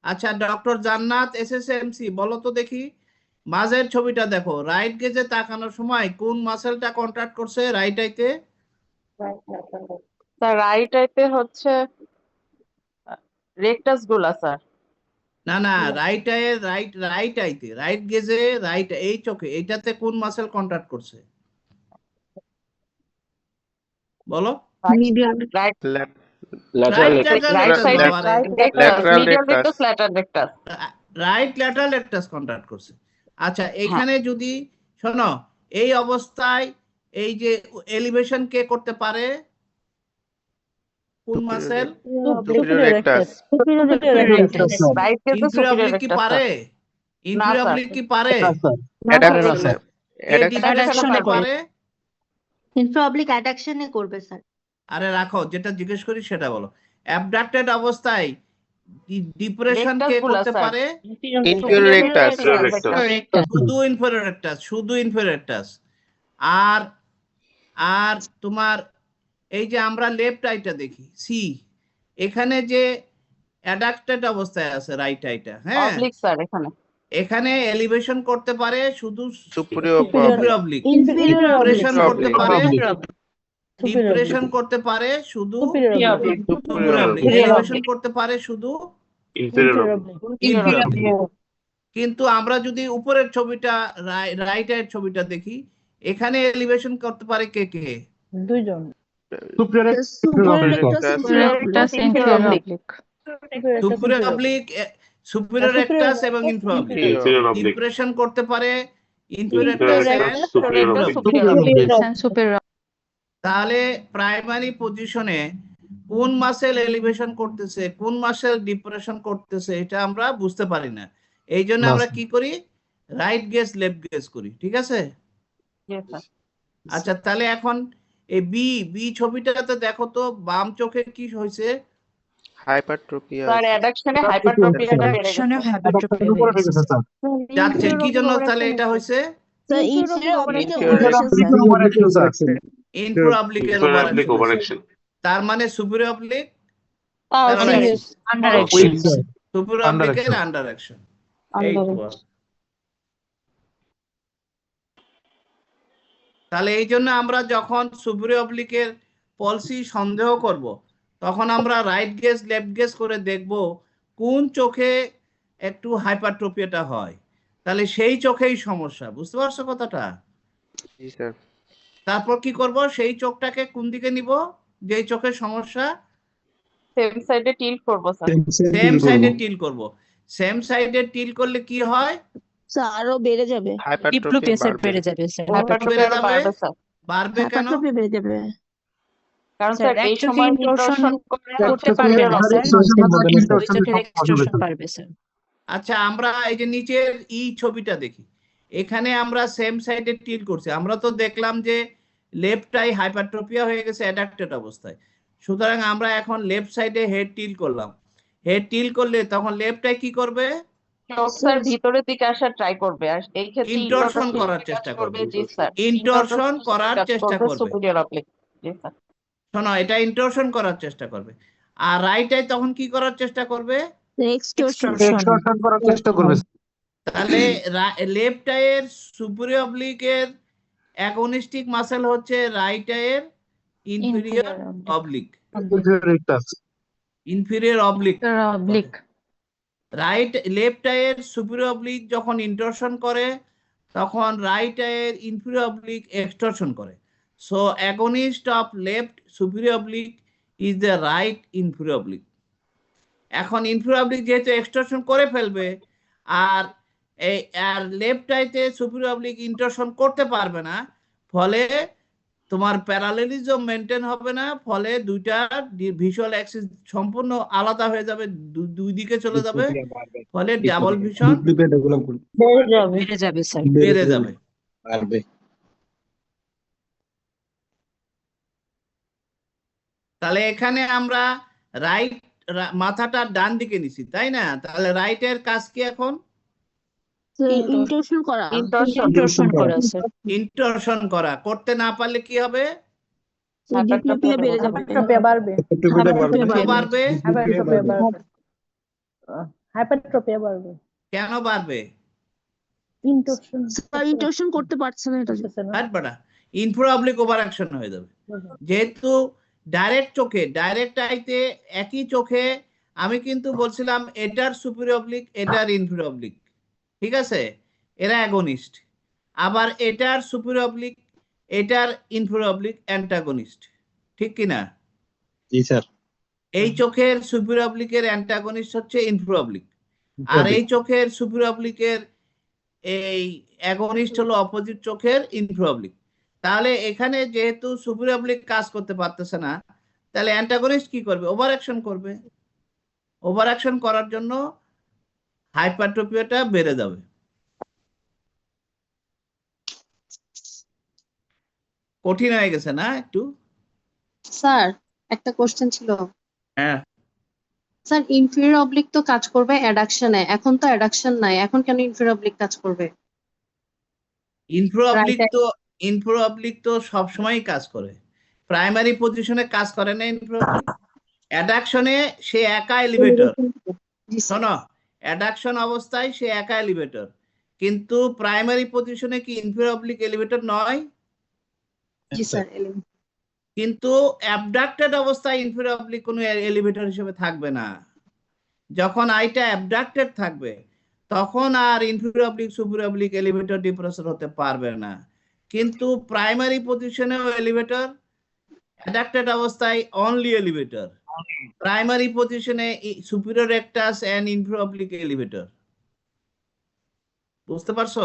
আচ্ছা ডক্টর জান্নাত এসএসএমসি বলো তো দেখি, মাঝের ছবিটা দেখো, রাইট গেজে তাকানোর সময় কোন মাসেলটা কন্ট্রাক্ট করছে রাইট আইতে? স্যার রাইট আইতে হচ্ছে রেকটাস গুলা স্যার। না না, রাইট আইয়ে রাইট আইতে রাইট গেজে রাইট এই চোখে এইটাতে কোন মাসেল কন্ট্রাক্ট করছে বলো? Medial. Right Lateral right lateral right rectus সাইডে বাবারে, rectus, lateral medial rectus. Rectus, lateral rectus. Right lateral rectus contract করছে। আচ্ছা এখানে যদি শোনো, এই অবস্থায় এই যে এলিভেশন কে করতে পারে, কোন muscle? Superior rectus. Right gaze inferior superior oblique কি রেকটাস পারে? Inferior sir. অবলিক কি পারে? Adduction, sir. Adduction. ডিফারেকশন পারে? ইনফ্রাঅবলিক অ্যাডাকশনে করবে স্যার। আরে রাখো, যেটা জিজ্ঞেস করি সেটা বলো। অ্যাবডাক্টেড অবস্থায় ডিপ্রেশন কে Rectus গুলা, করতে স্যার। পারে? Inferior rectus. শুধু ইনফিরিয়র রেকটাস, শুধু ইনফিরিয়র রেকটাস। আর আর তোমার এই যে আমরা লেফট আইটা দেখি সি, এখানে যে অ্যাডাক্টেড অবস্থায় আছে রাইট আইটা, হ্যাঁ অবলিক স্যার এখানে। এখানে এলিভেশন করতে পারে শুধু Superior অবলিক, ইনফিরিয়র ডিপ্রেশন করতে oblique. পারে, ডিপ্রেশন করতে পারে শুধু Superior oblique. এলিভেশন করতে পারে শুধু inferior oblique। কিন্তু আমরা যদি উপরের ছবিটা রাইট এর ছবিটা দেখি, এখানে এলিভেশন করতে পারে কে কে? Superior rectus inferior oblique। Superior oblique, superior rectus এবং ইনফিরিয়র অবলিক। ডিপ্রেশন করতে পারে inferior rectus and superior oblique। তাহলে প্রাইমারি পজিশনে কোন মাসেল এলিভেশন করতেছে, কোন মাসেল ডিপ্রেশন করতেছে, এটা আমরা বুঝতে পারি না। এই জন্য আমরা কি করি, রাইট গেজ লেফট গেজ করি, ঠিক আছে? Yes, sir। আচ্ছা তাহলে এখন এই বি ছবিটাতে দেখো তো, বাম চোখে কি হয়েছে? Hypertropia. স্যার অ্যাডাকশনে হাইপারট্রফিয়াটা বেড়ে গেছে। যাচ্ছে কি জন্য তাহলে এটা হয়েছে? Sir inferior oblique inferior oblique overaction. তার মানে সুপিরিয়র অবলিক আন্ডার সুপিরিয়র অবলিকের আন্ডার অ্যাকশন। এই তো। তাহলে এই জন্য আমরা যখন সুপিরিয়র অবলিকের পলিসি সন্দেহ করব, তখন আমরা রাইট গেজ লেফট গেজ করে দেখব কোন চোখে একটু হাইপারট্রোপিয়াটা হয়, তাহলে সেই চোখেই সমস্যা। বুঝতে পারছো কথাটা? জি স্যার। তারপর কি করব, সেই চোখটাকে কোন দিকে নিব যেই চোখের সমস্যা? সেম সাইডে টিল্ট করব স্যার। সেম সাইডে টিল করব। সেম সাইডে টিল করলে কি হয়? স্যার আরো বেড়ে যাবে। Hypertropia বেড়ে যাবে স্যার। বেড়ে যাবে। বাড়বে স্যার। বাড়বে কেন? হাইপারট্রফি বেড়ে যাবে। কারণ স্যার স্যার এই এক চোখে সময় ইনটর্শন নির্দর্শন করতে পারবে না স্যার, দুই চোখের এক্সট্রুশন পারবে স্যার। আচ্ছা আমরা এই যে নিচের ই ছবিটা দেখি, এখানে আমরা সেম সাইডে টিল করছি। আমরা তো দেখলাম যে লেফট আই হাইপারট্রোপিয়া হয়ে গেছে অ্যাডাক্টেড অবস্থায়, সুতরাং আমরা এখন লেফট সাইডে হেড টিল করলাম। হেড টিল করলে তখন লেফট আই কি করবে? চোখ স্যার ভিতরের দিকে আসার ট্রাই করবে, আর এই ক্ষেত্রে ইনটর্শন করার চেষ্টা করবে। জি স্যার, ইনটর্শন করার চেষ্টা করবে। Superior oblique. জি স্যার। শোনো, এটা ইনটর্শন করার চেষ্টা করবে। আর রাইট আই তখন কি করার চেষ্টা করবে? এক্সটর্শন করার চেষ্টা করবে। তাহলে লেফট আইয়ের সুপিরিয়র অবলিকের অ্যাগোনিস্টিক মাসেল হচ্ছে রাইট আইয়ের inferior oblique. Inferior oblique. Right left আইয়ের সুপিরিয়র অবলিক যখন ইনটর্শন করে, তখন রাইট আইয়ের ইনফিরিয়র অবলিক এক্সটর্শন করে। So against of left superior oblique is the right inferior oblique. এখন ইনফিরিয়র অবলিক যেহেতু এক্সটর্শন করে ফেলবে, আর এই আর লেফট আইতে সুপিরিয়র অবলিক ইনটর্শন করতে পারবে না, ফলে তোমার প্যারালেলিজম মেনটেন হবে না, ফলে দুইটা ভিজুয়াল অ্যাক্সিস সম্পূর্ণ আলাদা হয়ে যাবে, দুই দিকে চলে যাবে, ফলে ডাবল ভিশন বেড়ে যাবে স্যার। বেড়ে যাবে। তাহলে এখানে আমরা রাইট মাথাটা ডান দিকে নিছি, তাই না? তাহলে রাইট এর কাজ কি এখন? ইনটর্শন করা। ইনটর্শন করা স্যার। ইনটর্শন করা। করতে না পারলে কি হবে? ডিপ্লোপিয়া বেড়ে যাবে। বাড়বে। হাইপারট্রপিয়া বাড়বে, কেন বাড়বে? ইনটরশন স্যার ইন্টারশন করতে পারছে না এটা করতেছে না। হাট বাটা ইনফ্রা অবলিক ওভার অ্যাকশন হয়ে যাবে। যেহেতু ডাইরেক্ট চোখে, ডাইরেক্ট আইতে একই চোখে আমি কিন্তু বলছিলাম এটার সুপিরিয়র অবলিক, এটার ইনফিরিয়র অবলিক, ঠিক আছে, এরা অ্যাগনিস্ট। আবার এটার সুপিরিয়র অবলিক, এটার ইনফিরিয়র অবলিক অ্যান্টাগনিস্ট, ঠিক কি না? জি স্যার। এই চোখের সুপিরিয়র অবলিকের অ্যান্টাগনিস্ট হচ্ছে ইনফিরিয়র অবলিক, আর এই চোখের সুপিরিয়র অবলিকের এই অ্যাগনিস্ট হলো অপোজিট চোখের ইনফিরিয়র অবলিক। তাহলে এখানে যেহেতু সুপিরিয়র অবলিক কাজ করতে পারতেছে না, তাহলে অ্যান্টাগনিস্ট কি করবে? ওভার অ্যাকশন করবে। ওভার অ্যাকশন করার জন্য হাইপারট্রপিয়াটা বেড়ে যাবে। কঠিন হয়ে গেছে না একটু? স্যার একটা কোশ্চেন ছিল। হ্যাঁ, স্যার ইনফিরিয়র অবলিক তো কাজ করবে অ্যাডাকশনে, এখন তো অ্যাডাকশন নাই, এখন কেন ইনফিরিয়র অবলিক কাজ করবে? Inferior oblique Right. তো ইনফিরিয়র অবলিক তো সবসময়ই কাজ করে, প্রাইমারি পজিশনে কাজ করে না ইনফিরিয়র অবলিক। অ্যাডাকশনে সে একা এলিভেটর, জি স্যার। শোনো, অ্যাডাকশন অবস্থায় সে একা এলিভেটর, কিন্তু প্রাইমারি পজিশনে কি ইনফিরিয়র অবলিক এলিভেটর নয়? জি স্যার। কিন্তু অ্যাবডাক্টেড অবস্থায় ইনফিরিয়র অবলিক কোনো এলিভেটর হিসেবে থাকবে না। যখন আইটা অ্যাবডাক্টেড থাকবে তখন আর inferior oblique superior oblique elevator depressor হতে পারবে না। কিন্তু প্রাইমারি পজিশনেও এলিভেটর, অ্যাডাক্টেড অবস্থায় অনলি এলিভেটর, প্রাইমারি পজিশনে superior rectus and inferior oblique elevator. বুঝতে পারছো?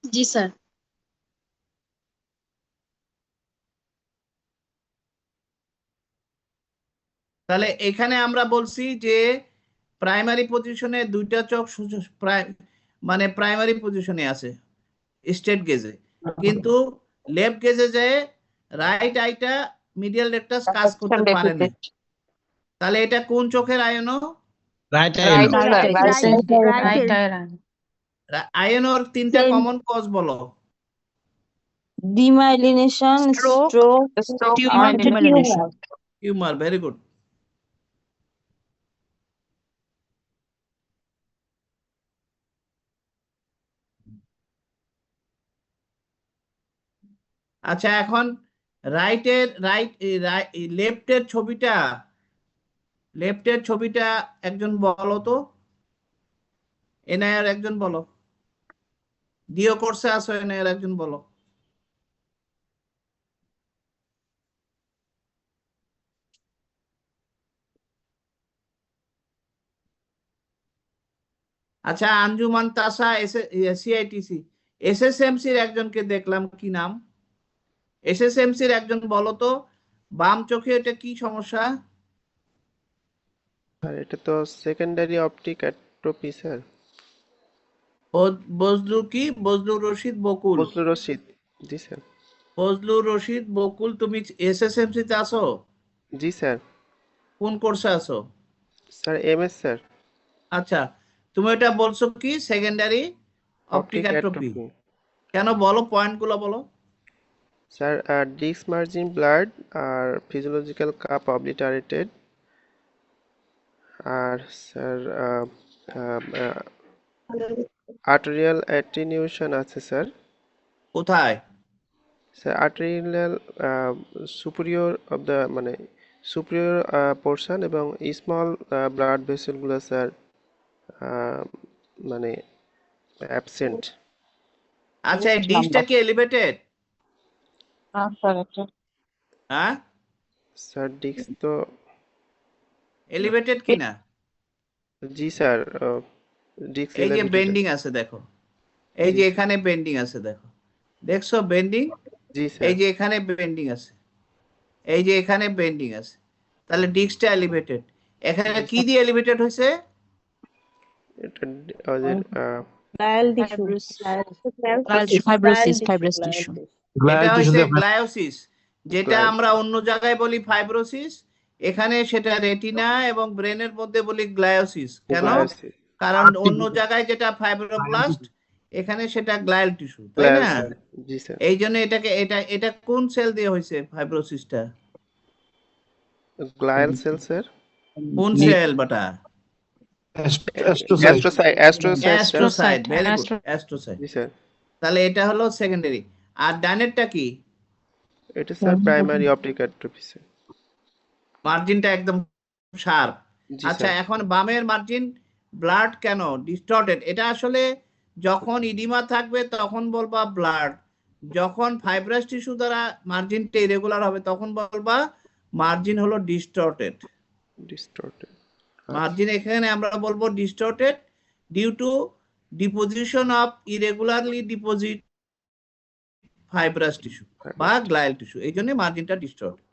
জি স্যার। তাহলে এখানে আমরা বলছি যে প্রাইমারি পজিশনে দুইটা চোখ মানে প্রাইমারি পজিশনে আছে স্টেট গেজে, কিন্তু লেফট গেজে যায় রাইট আইটা মিডিয়াল রেকটাস কাজ করতে পারে না। তাহলে এটা কোন চোখের আয়নো? রাইট রাইট রাইট আয়নোর তিনটা Same. কমন কজ বলো। ডিমাইলিনেশন, Stroke, stroke, tumour, tumour, very good. আচ্ছা, এখন লেফটের ছবিটা একজন বলো তো, এনআইআর একজন বলো, ডিও কোর্সে আসো, এনআইআর একজন বলো। আচ্ছা, আঞ্জুমান তাসা সিআইটিসি, এসএসএমসির একজনকে দেখলাম, কি নাম? এসএসএমসির একজন বলো তো, বাম চোখে এটা কি সমস্যা? আর এটা তো secondary optic atrophy sir. Bazlur Rashid Bakul. Bazlur Rashid. জি স্যার। বজলুর রশিদ বকুল, তুমি এসএসএমসি তে আছো? জি স্যার। কোন কোর্সে আছো? Sir MS sir. আচ্ছা, তুমি এটা বলছো কি সেকেন্ডারি অপটিক অ্যাট্রোপি, কেন বলো, পয়েন্টগুলো বলো। স্যার ডিস্ক মার্জিন ব্লাড আর ফিজিওলজিক্যাল কাপ অবলিটারেটেড, আর স্যার আর্টেরিয়াল অ্যাটেনিউশন আছে স্যার। কোথায়? Sir arterial superior of the মানে সুপিরিয়র পোর্শন এবং স্মল ব্লাড ভেসেলগুলো স্যার মানে অ্যাবসেন্ট। আচ্ছা, এই ডিশটা কি এলিভেটেড? হ্যাঁ, স্যার ডিস্ক তো এলিভেটেড কিনা? জি স্যার ডিস্ক এই যে বেন্ডিং আছে দেখো, এই যে এখানে বেন্ডিং আছে দেখো, দেখছো বেন্ডিং? জি এই স্যার। যে এখানে বেন্ডিং আছে, এই যে এখানে বেন্ডিং আছে, তাহলে ডিস্কটা এলিভেটেড। এখানে কি দিয়ে এলিভেটেড হয়েছে? এটা ওদের ফাইব্রোসিস টিস্যু। এটা হচ্ছে গ্লায়োসিস, যেটা আমরা অন্য জায়গায় বলি ফাইব্রোসিস, এখানে সেটা রেটিনা এবং ব্রেনের মধ্যে বলি গ্লায়োসিস। কেন? কারণ অন্য জায়গায় যেটা ফাইব্রোব্লাস্ট, এখানে সেটা গ্লায়াল টিস্যু, তাই না? জি স্যার। এই জন্য এটাকে এটা কোন সেল দিয়ে হয়েছে ফাইব্রোসিসটা? Glial cell sir. কোন সেল বাটা? Astrocyte. Astrocyte, sir. Astrocyte, very good, Astro- astrocyte. জি স্যার। তাহলে এটা হলো সেকেন্ডারি। আর ডানেরটা কি? এটা sir primary optic atrophy sir. মার্জিনটা একদম শার্প। জি আচ্ছা, স্যার। এখন বামের মার্জিন ব্লাড কেন ডিস্টর্টেড? এটা আসলে যখন ইডিমা থাকবে তখন বলবা ব্লাড, যখন ফাইব্রাস টিস্যু দ্বারা মার্জিনটা ইরেগুলার হবে তখন বলবা মার্জিন হলো ডিস্টর্টেড। ডিস্টর্টেড। মার্জিন এখানে আমরা বলবো distorted due to deposition of irregularly deposit fibrous tissue বা গ্লায়াল টিস্যু, এই জন্য মার্জিনটা ডিস্টর্টেড।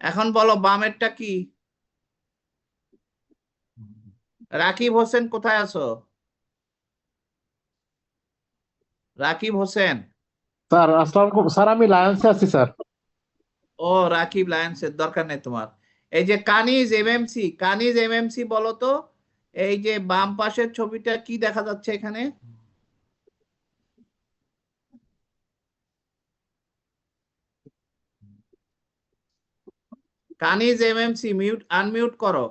এখন বলো বামেরটা কি? রাকিব হোসেন কোথায় আছো? রাকিব হোসেন। স্যার আসসালামু আলাইকুম স্যার, আমি লায়ন্সে আছি স্যার। ও রাকিব, লায়েন্সের দরকার নেই তোমার। এই যে কানিজ এমএমসি, কানিজ এমএমসি বলো তো, এই যে বাম পাশের ছবিটা কি দেখা যাচ্ছে এখানে? কানিজ এমএমসি, মিউট আনমিউট করো।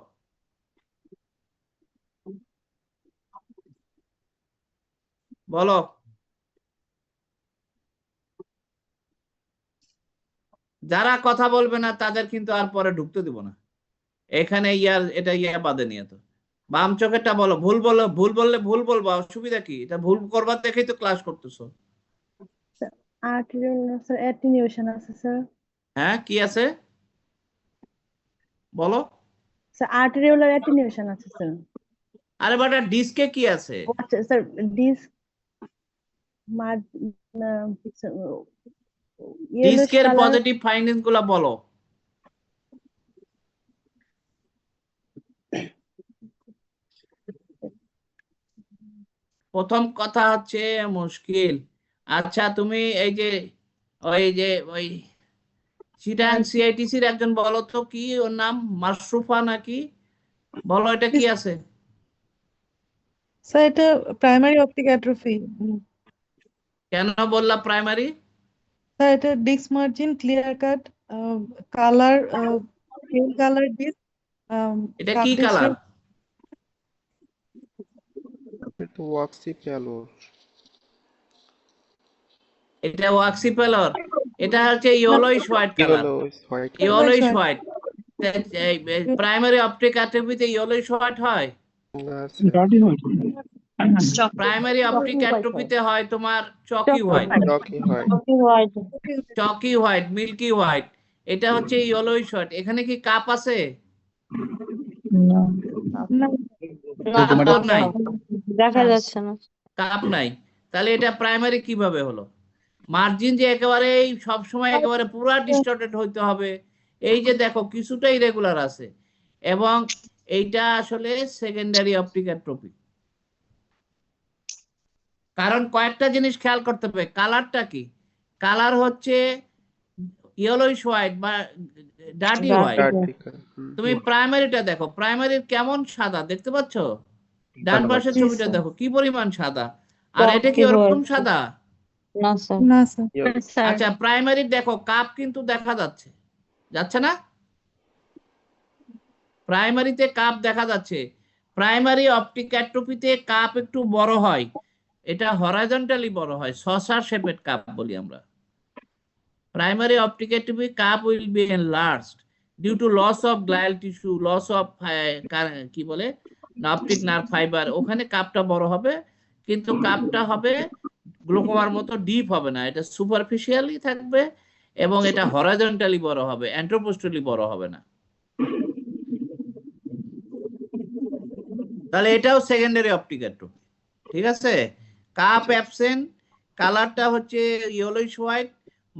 বলো। যারা কথা বলবে না তাদের কিন্তু আর পরে ঢুকতে দিব না এখানে। এটা বাদে নিয়ে তো বাম চোখেরটা বলো। ভুল বলো, ভুল বললে ভুল বলবো, অসুবিধা কি? এটা ভুল করবার দেখেই তো ক্লাস করতেছো। আর্টেরিয়াল স্যার অ্যাটেনিউশন আছে স্যার। হ্যাঁ, কি আছে বলো? স্যার আর্টেরিওলার অ্যাটেনিউশন আছে স্যার। আরে বাটা, ডিস্কে কি আছে? আচ্ছা স্যার, ডিস্ক মার ডিস্কের পজিটিভ ফাইন্ডিংস গুলা বলো। প্রথম কথা হচ্ছে মুশকিল। আচ্ছা, তুমি এই যে ওই চিটাং সিআইটিসির একজন বলো তো, কি ওর নাম, মাশরুফা নাকি? বলো এটা কি আছে? স্যার এটা প্রাইমারি অপটিক অ্যাট্রোফি। কেন বললা প্রাইমারি? স্যার এটা disc margin clear cut, colour pale colour disc, এটা কি কালার? এটা ওয়াক্সি প্যালোর। এটা ওয়াক্সি পেলর। এটা হচ্ছে yellowish white colour. White. Yellowish white. Primary optic অ্যাট্রোফিতে ইয়েলোইশ হোয়াইট হয়? না স্যার। ডার্টি হয়। প্রাইমারি অপটিক অ্যাট্রোফিতে হয় তোমার chalky white. Chalky white. Chalky white, milky white. এটা হচ্ছে ইয়েলোইশ হোয়াইট। এখানে কি কাপ আছে? না, কাপ তো নাই, দেখা যাচ্ছে না। কাপ নাই। তাহলে এটা প্রাইমারি কিভাবে হলো? মার্জিন যে একেবারে সব সময় একেবারে পুরো ডিস্টর্টেড হইতে হবে, এই যে দেখো কিছুটা ইরেগুলার আছে, এবং এইটা আসলে সেকেন্ডারি অপটিক অ্যাট্রোফি। কারণ কয়েকটা জিনিস খেয়াল করতে হবে। কালারটা কি? কালার হচ্ছে ইয়েলোইশ হোয়াইট বা ডার্টি হোয়াইট। তুমি প্রাইমারিটা দেখো, প্রাইমারির কেমন সাদা দেখতে পাচ্ছ? ডান পাশের ছবিটা দেখো কি পরিমাণ সাদা। আর এটা কি ওরকম সাদা? না স্যার। না স্যার। আচ্ছা, প্রাইমারি দেখো কাপ কিন্তু দেখা যাচ্ছে, যাচ্ছে না? প্রাইমারিতে কাপ দেখা যাচ্ছে। প্রাইমারি অপটিক অ্যাট্রোফিতে কাপ একটু বড় হয়, এটা হরাইজন্টালি বড় হয়, সসার শেপেড কাপ বলি আমরা। Primary optic atrophy cup will be enlarged due to loss of glial tissue, loss of কি বলে অপটিক নার্ভ ফাইবার। ওখানে কাপটা বড় হবে, কিন্তু কাপটা হবে গ্লোকোমার মতো ডিপ হবে না, এটা সুপারফিশিয়ালি থাকবে, এবং এটা হরাইজন্টালি বড় হবে, অ্যান্ট্রোপোস্টালি বড় হবে না। তাহলে এটাও সেকেন্ডারি অপটিক অ্যাট্রোফি। ঠিক আছে? কাপ অ্যাবসেন্ট, কালারটা হচ্ছে yellowish white,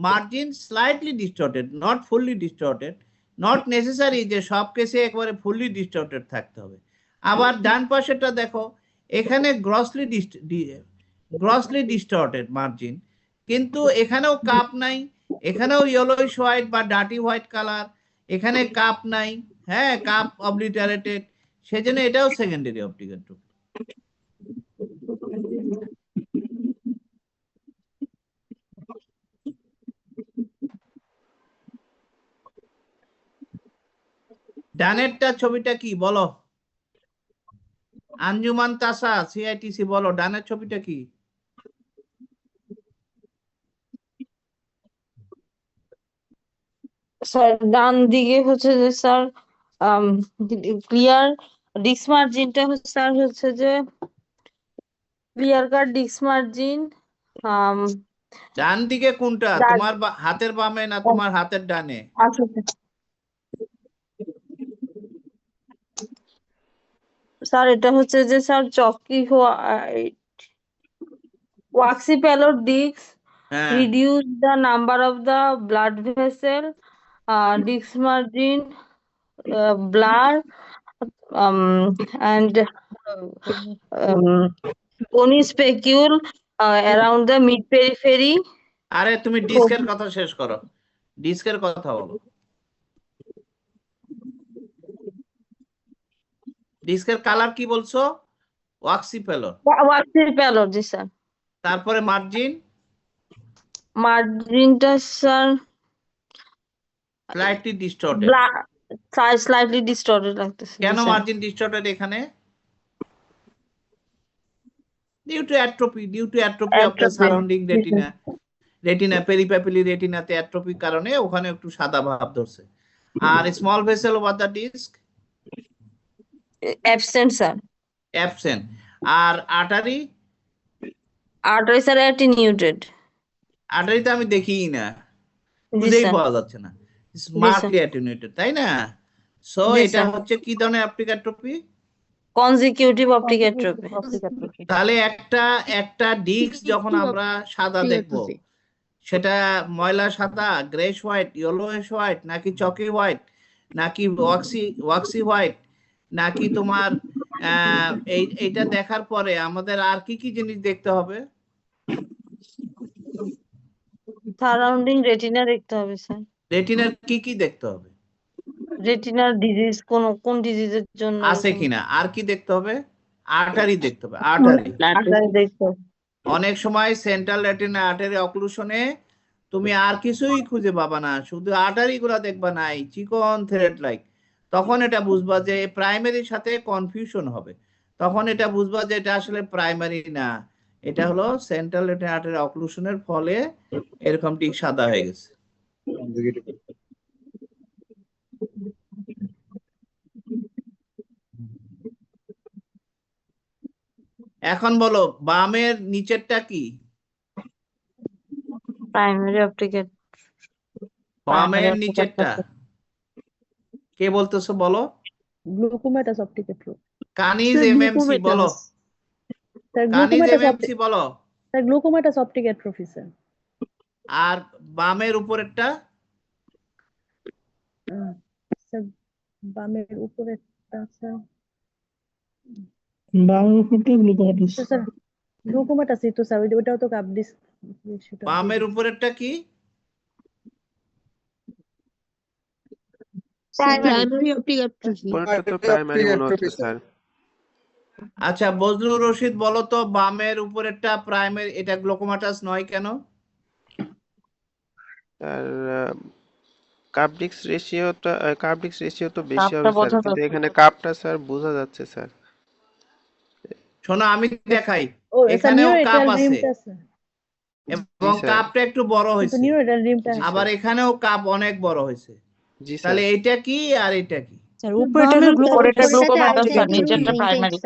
margin slightly distorted, not fully distorted, not necessary যে সব কেসে একবারে ফুললি ডিস্টর্টেড থাকতে হবে। আবার ডান পাশেরটা দেখো, এখানে গ্রসলি ডিস্টর্টেড মার্জিন, কিন্তু এখানেও কাপ নাই, এখানেও ইয়েলোইশ হোয়াইট বা ডার্টি হোয়াইট কালার, এখানে কাপ নাই, হ্যাঁ কাপ অবলিটারেটেড, সেজন্য এটাও সেকেন্ডারি অপটিক অ্যাট্রোফি। ডানেরটা ছবিটা কি বলো? আঞ্জুমান তাসা সিআইটিসি বলো, ডানের ছবিটা কি? স্যার ডান দিকে হচ্ছে যে স্যার ক্লিয়ার ডিস্ক মার্জিনটা হচ্ছে স্যার হচ্ছে যে ক্লিয়ার কাট ডিস্ক মার্জিন ডান দিকে কোনটা, ডান- তোমার হাতের বামে না তোমার হাতের ডানে? আচ্ছা স্যার এটা হচ্ছে যে স্যার চকি ওয়াক্সি প্যালোড ডিস্ক হ্যাঁ, reduce the number of the blood vessel, disc margin, blur, and bony specule around the mid periphery. আরে তুমি ডিস্কের কথা শেষ করো, ডিস্কের কথা বলো। ডিস্কের কালার কি বলছো? Waxy pallor. Waxy pallor, জি স্যার। তারপরে মার্জিন মার্জিনটা sir slightly distorted. Slightly distorted লাগতেছে। কেন মার্জিন ডিস্টর্টেড এখানে? Due to atrophy of the surrounding retina. Retina peripapillary রেটিনাতে অ্যাট্রোপির কারণে ওখানে একটু সাদা ভাব ধরছে। আর small vessel over the disc absent sir. Absent. আর আর্টারি আর্টারি স্যার অ্যাটেনিউটেড। আর্টারিতে আমি দেখিই না, জি খুঁজেই স্যার। পাওয়া যাচ্ছে না, স্মার্টলি অ্যাটেনুয়েটেড, তাই না? সো জি, এটা স্যার। হচ্ছে কি ধরনের optic atrophy? Consecutive optic atrophy. তাহলে একটা ডিস্ক যখন আমরা সাদা দেখবো, সেটা ময়লা সাদা, গ্রেশ হোয়াইট, ইয়েলোইশ হোয়াইট, নাকি চকি হোয়াইট, নাকি ওয়াক্সি হোয়াইট, নাকি তোমার এইটা দেখার পরে আমাদের আর কি কি জিনিস দেখতে হবে? সারাউন্ডিং রেটিনা দেখতে হবে স্যার। রেটিনার কি কি দেখতে হবে? রেটিনার ডিজিজ কোন ডিজিজের জন্য আছে কিনা? আর কি দেখতে হবে? আর্টারি দেখতে হবে, আর্টারি। আর্টারি দেখতে হবে। অনেক সময় সেন্ট্রাল রেটিনা আর্টারি অক্লুশনে তুমি আর কিছুই খুঁজে পাবা না, শুধু আর্টারি গুলা দেখবা নাই, চিকন থ্রেড লাইক। তখন এটা বুঝবা যে প্রাইমারির সাথে কনফিউশন হবে, তখন এটা বুঝবা যে এটা আসলে প্রাইমারি না, এটা হলো সেন্ট্রাল রেটিনা আর্টারি অক্লুশনের ফলে এরকম ঠিক সাদা হয়ে গেছে। এখন বলো বামের নিচেরটা কি? প্রাইমারি অপটিক বামের নিচেরটা কে বলতেছো বলো? Glaucomatous optic atrophy. Kaniz MMC বলো, স্যার কানিজ গ্লুকোমেটাস এমএমসি বলো। Sir glaucomatous optic atrophy sir. আর বামের উপরেরটা? স্যার বামের উপরেরটা স্যার স্যার গ্লুকোমেটাসই তো স্যার, ওটাও তো কাপ ডিস্ক। বামের উপরেরটা কি? Primary optic atrophy. পরেরটা তো প্রাইমারি মনে হচ্ছে স্যার। আচ্ছা বজলুর রশিদ বলো তো বামের উপরেরটা প্রাইমারি, এটা গ্লুকোমাটাস নয় কেন? আর কাপডিক্স রেশিও তো বেশি কাপটা হবে স্যার, বোঝা কিন্তু যাচ্ছে। এখানে কাপটা স্যার বোঝা যাচ্ছে স্যার। শোনো আমি দেখাই, ও স্যার এখানেও কাপ নিউরোটাল আছে রিমটা আছে, এবং জি, স্যার। কাপটা একটু বড় কিন্তু হয়েছে, নিউরোটাল রিমটা জি, আবার এখানেও কাপ অনেক বড় হয়েছে। জি স্যার। তাহলে এটা কি আর এটা কি? স্যার উপরেটা হলো উপরেরটা গ্লুকোমাটাস, গ্লুকোমাটাস স্যার, নিচেরটা প্রাইমারি।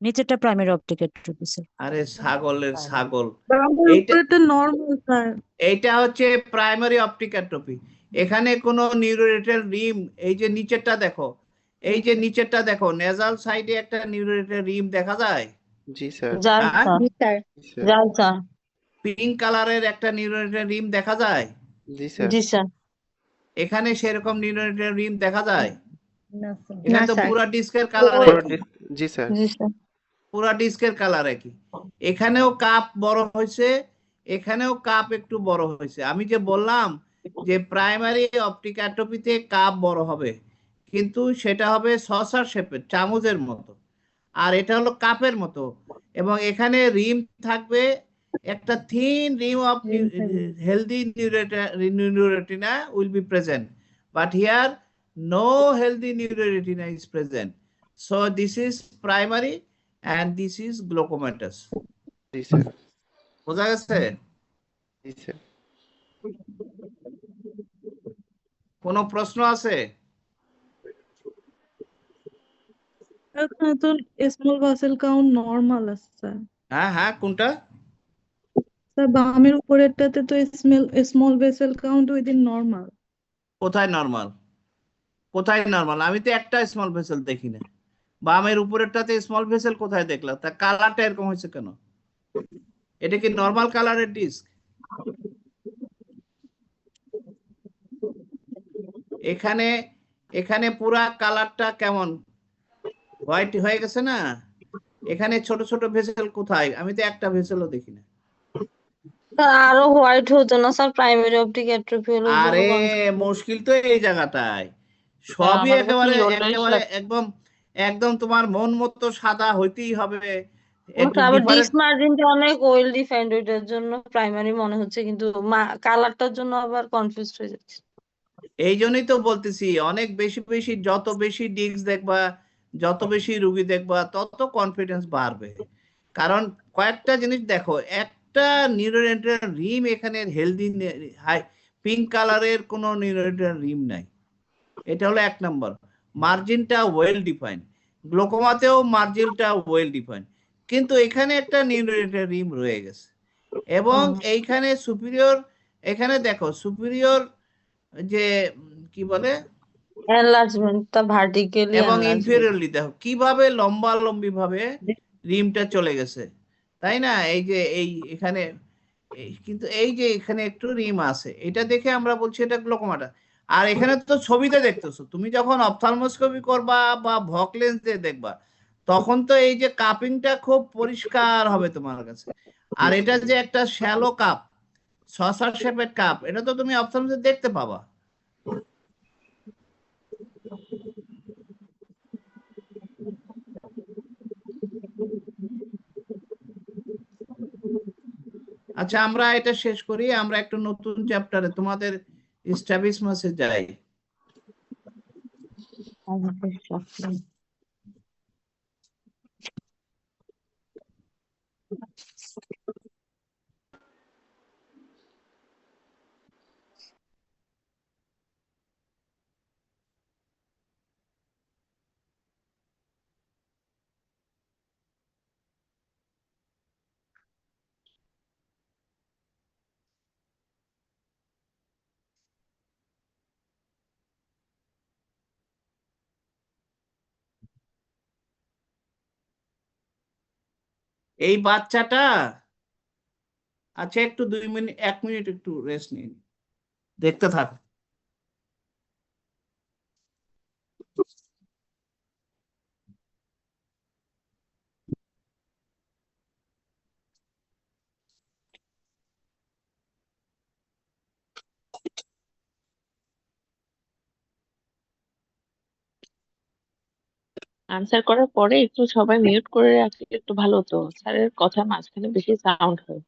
নিচেরটা প্রাইমারি অপটিক অ্যাট্রোপি স্যার। আরে ছাগলের ছাগল, বামের এইটা উপরেটা নরমাল স্যার। এইটা হচ্ছে প্রাইমারি অপটিক অ্যাট্রোপি। এখানে কোনো নিউরোরেটাল রিম, এই যে নিচেরটা দেখো, এই যে নিচেরটা দেখো, নেজাল সাইডে একটা নিউরোরেটাল রিম দেখা যায়, জি স্যার। যার হ্যাঁ? স্যার জি স্যার। যার স্যার পিঙ্ক কালারের একটা নিউরোরেটাল রিম দেখা যায়। জি স্যার। জি স্যার। এখানে সেরকম নিউরোরেটাল রিম দেখা যায়? না স্যার। এখানে তো পুরা ডিস্কের কালার একই, জি স্যার। জি স্যার। পুরা ডিস্কের কালার একই। এখানেও কাপ বড় হয়েছে, এখানেও কাপ একটু বড় হয়েছে। আমি যে বললাম যে প্রাইমারি অপটিক অ্যাট্রোপিতে কাপ বড় হবে, কিন্তু সেটা হবে সসার শেপের, চামচের মতো, আর এটা হলো কাপের মতো। এবং এখানে রিম থাকবে, একটা thin rim of healthy neuroretina will be present, but here no healthy neuroretina is present. So this is primary and this is glaucomatous. G sir বোঝা গেছে? জি স্যার কোনো প্রশ্ন আছে? এখানে তো স্মল ভাসেল কাউন্ট নর্মাল আছে স্যার। হ্যাঁ হ্যাঁ, কোনটা? স্যার বামের উপরেরটাতে তো small vessel count within normal. কোথায় নরমাল? কোথায় নরমাল? আমি তো একটা স্মল ভেসেল দেখি না। বামের উপরেরটাতে স্মল ভেসেল কোথায় দেখলাম? তা কালারটা এরকম হয়েছে কেন? এটা কি নর্মাল কালারের ডিস্ক? এখানে এখানে পুরা কালারটা কেমন হোয়াইট হয়ে গেছে না? এখানে ছোট ছোট ভেসেল কোথায়? আমি তো একটা ভেসেলও দেখি না। স্যার আরো হোয়াইট হতো না স্যার, প্রাইমারি অপটিক অ্যাট্রোফি হলে আরে ওগুলো কনফিউজ। মুশকিল তো এই জায়গাটায়। সবই আমার কাছে একেবারে ইয়েলোইশ একেবারে লাগছে। একদম একদম তোমার মন মতো সাদা হইতেই হবে। একটু আবার ডিফারেন্ট। ডিস্ক মার্জিনটা অনেক ওয়েল ডিফাইন্ড, ওইটার জন্য প্রাইমারি মনে হচ্ছে, কিন্তু কালারটার জন্য আবার কনফিউজ হয়ে যাচ্ছে। এই জন্যই তো বলতেছি, অনেক বেশি বেশি যত বেশি ডিস্ক দেখবা, যত বেশি রুগী দেখবা, তত কনফিডেন্স বাড়বে। কারণ কয়েকটা জিনিস দেখো, একটা নিউরোডেন্টাল রিম এখানে হেলদি, হাই পিঙ্ক কালারের কোনো নিউরোডেন্টাল রিম নাই। এটা হলো এক নম্বর। মার্জিনটা ওয়েল ডিফাইন, গ্লোকোমাতেও মার্জিনটা ওয়েল ডিফাইন, কিন্তু এখানে একটা নিউরোডেন্টাল রিম রয়ে গেছে। এবং এইখানে সুপিরিয়র, এখানে দেখো সুপিরিয়র যে কি বলে, এনলার্জমেন্টটা ভার্টিক্যালি এবং এনলার্জমেন্ট। ইনফেরিয়রলি দেখো কিভাবে লম্বা লম্বি ভাবে রিমটা চলে গেছে, তাই না? এই যে এই এখানে কিন্তু এই যে এখানে একটু রিম আছে, এটা দেখে আমরা বলছি এটা গ্লোকোমাটা। আর এখানে তো ছবিতে দেখতেছো, তুমি যখন অপথ্যালমোস্কোপি করবা বা ভক লেন্স দিয়ে দেখবা, তখন তো এই যে কাপিংটা খুব পরিষ্কার হবে তোমার কাছে। আর এটা যে একটা শ্যালো কাপ, সসার শেপের কাপ, এটা তো তুমি অপথ্যালমোসে দেখতে পাবা। আচ্ছা, আমরা এটা শেষ করি, আমরা একটু নতুন চ্যাপ্টারে তোমাদের স্ট্র্যাবিসমাসে যাই। এই বাচ্চাটা, আচ্ছা একটু 2 মিনিট 1 মিনিট একটু রেস্ট নিন, দেখতে থাক। আনসার করার পরে একটু সবাই মিউট করে রাখলে একটু ভালো হতো, স্যারের কথা মাঝখানে বেশি সাউন্ড হয়।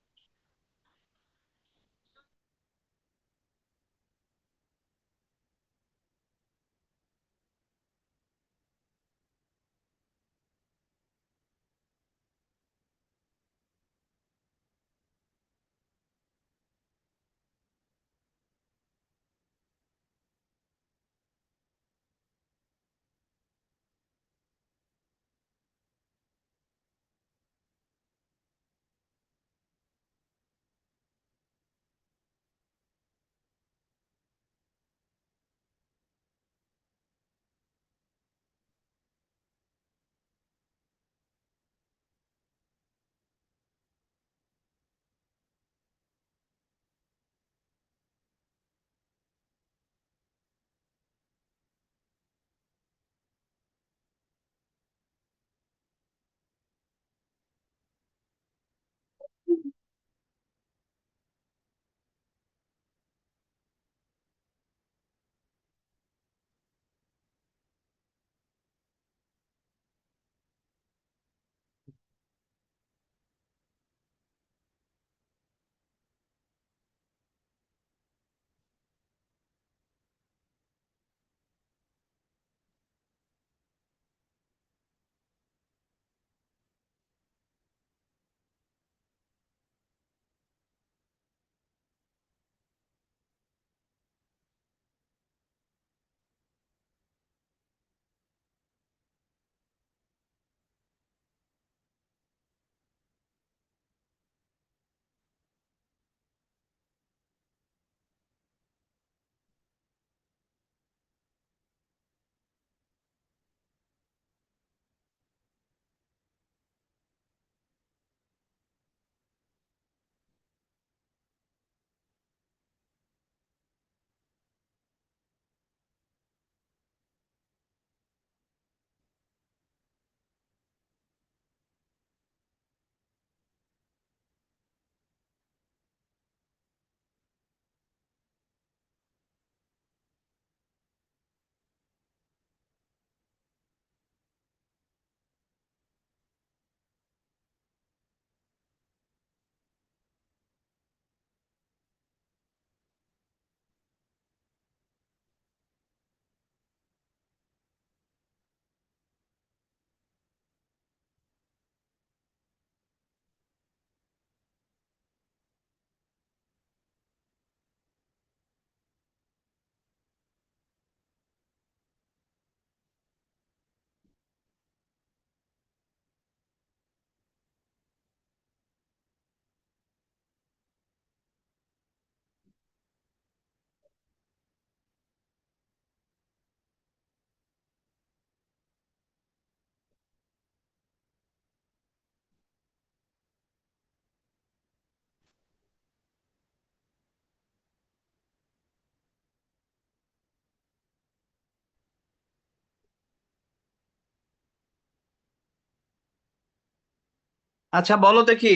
আচ্ছা বলো দেখি,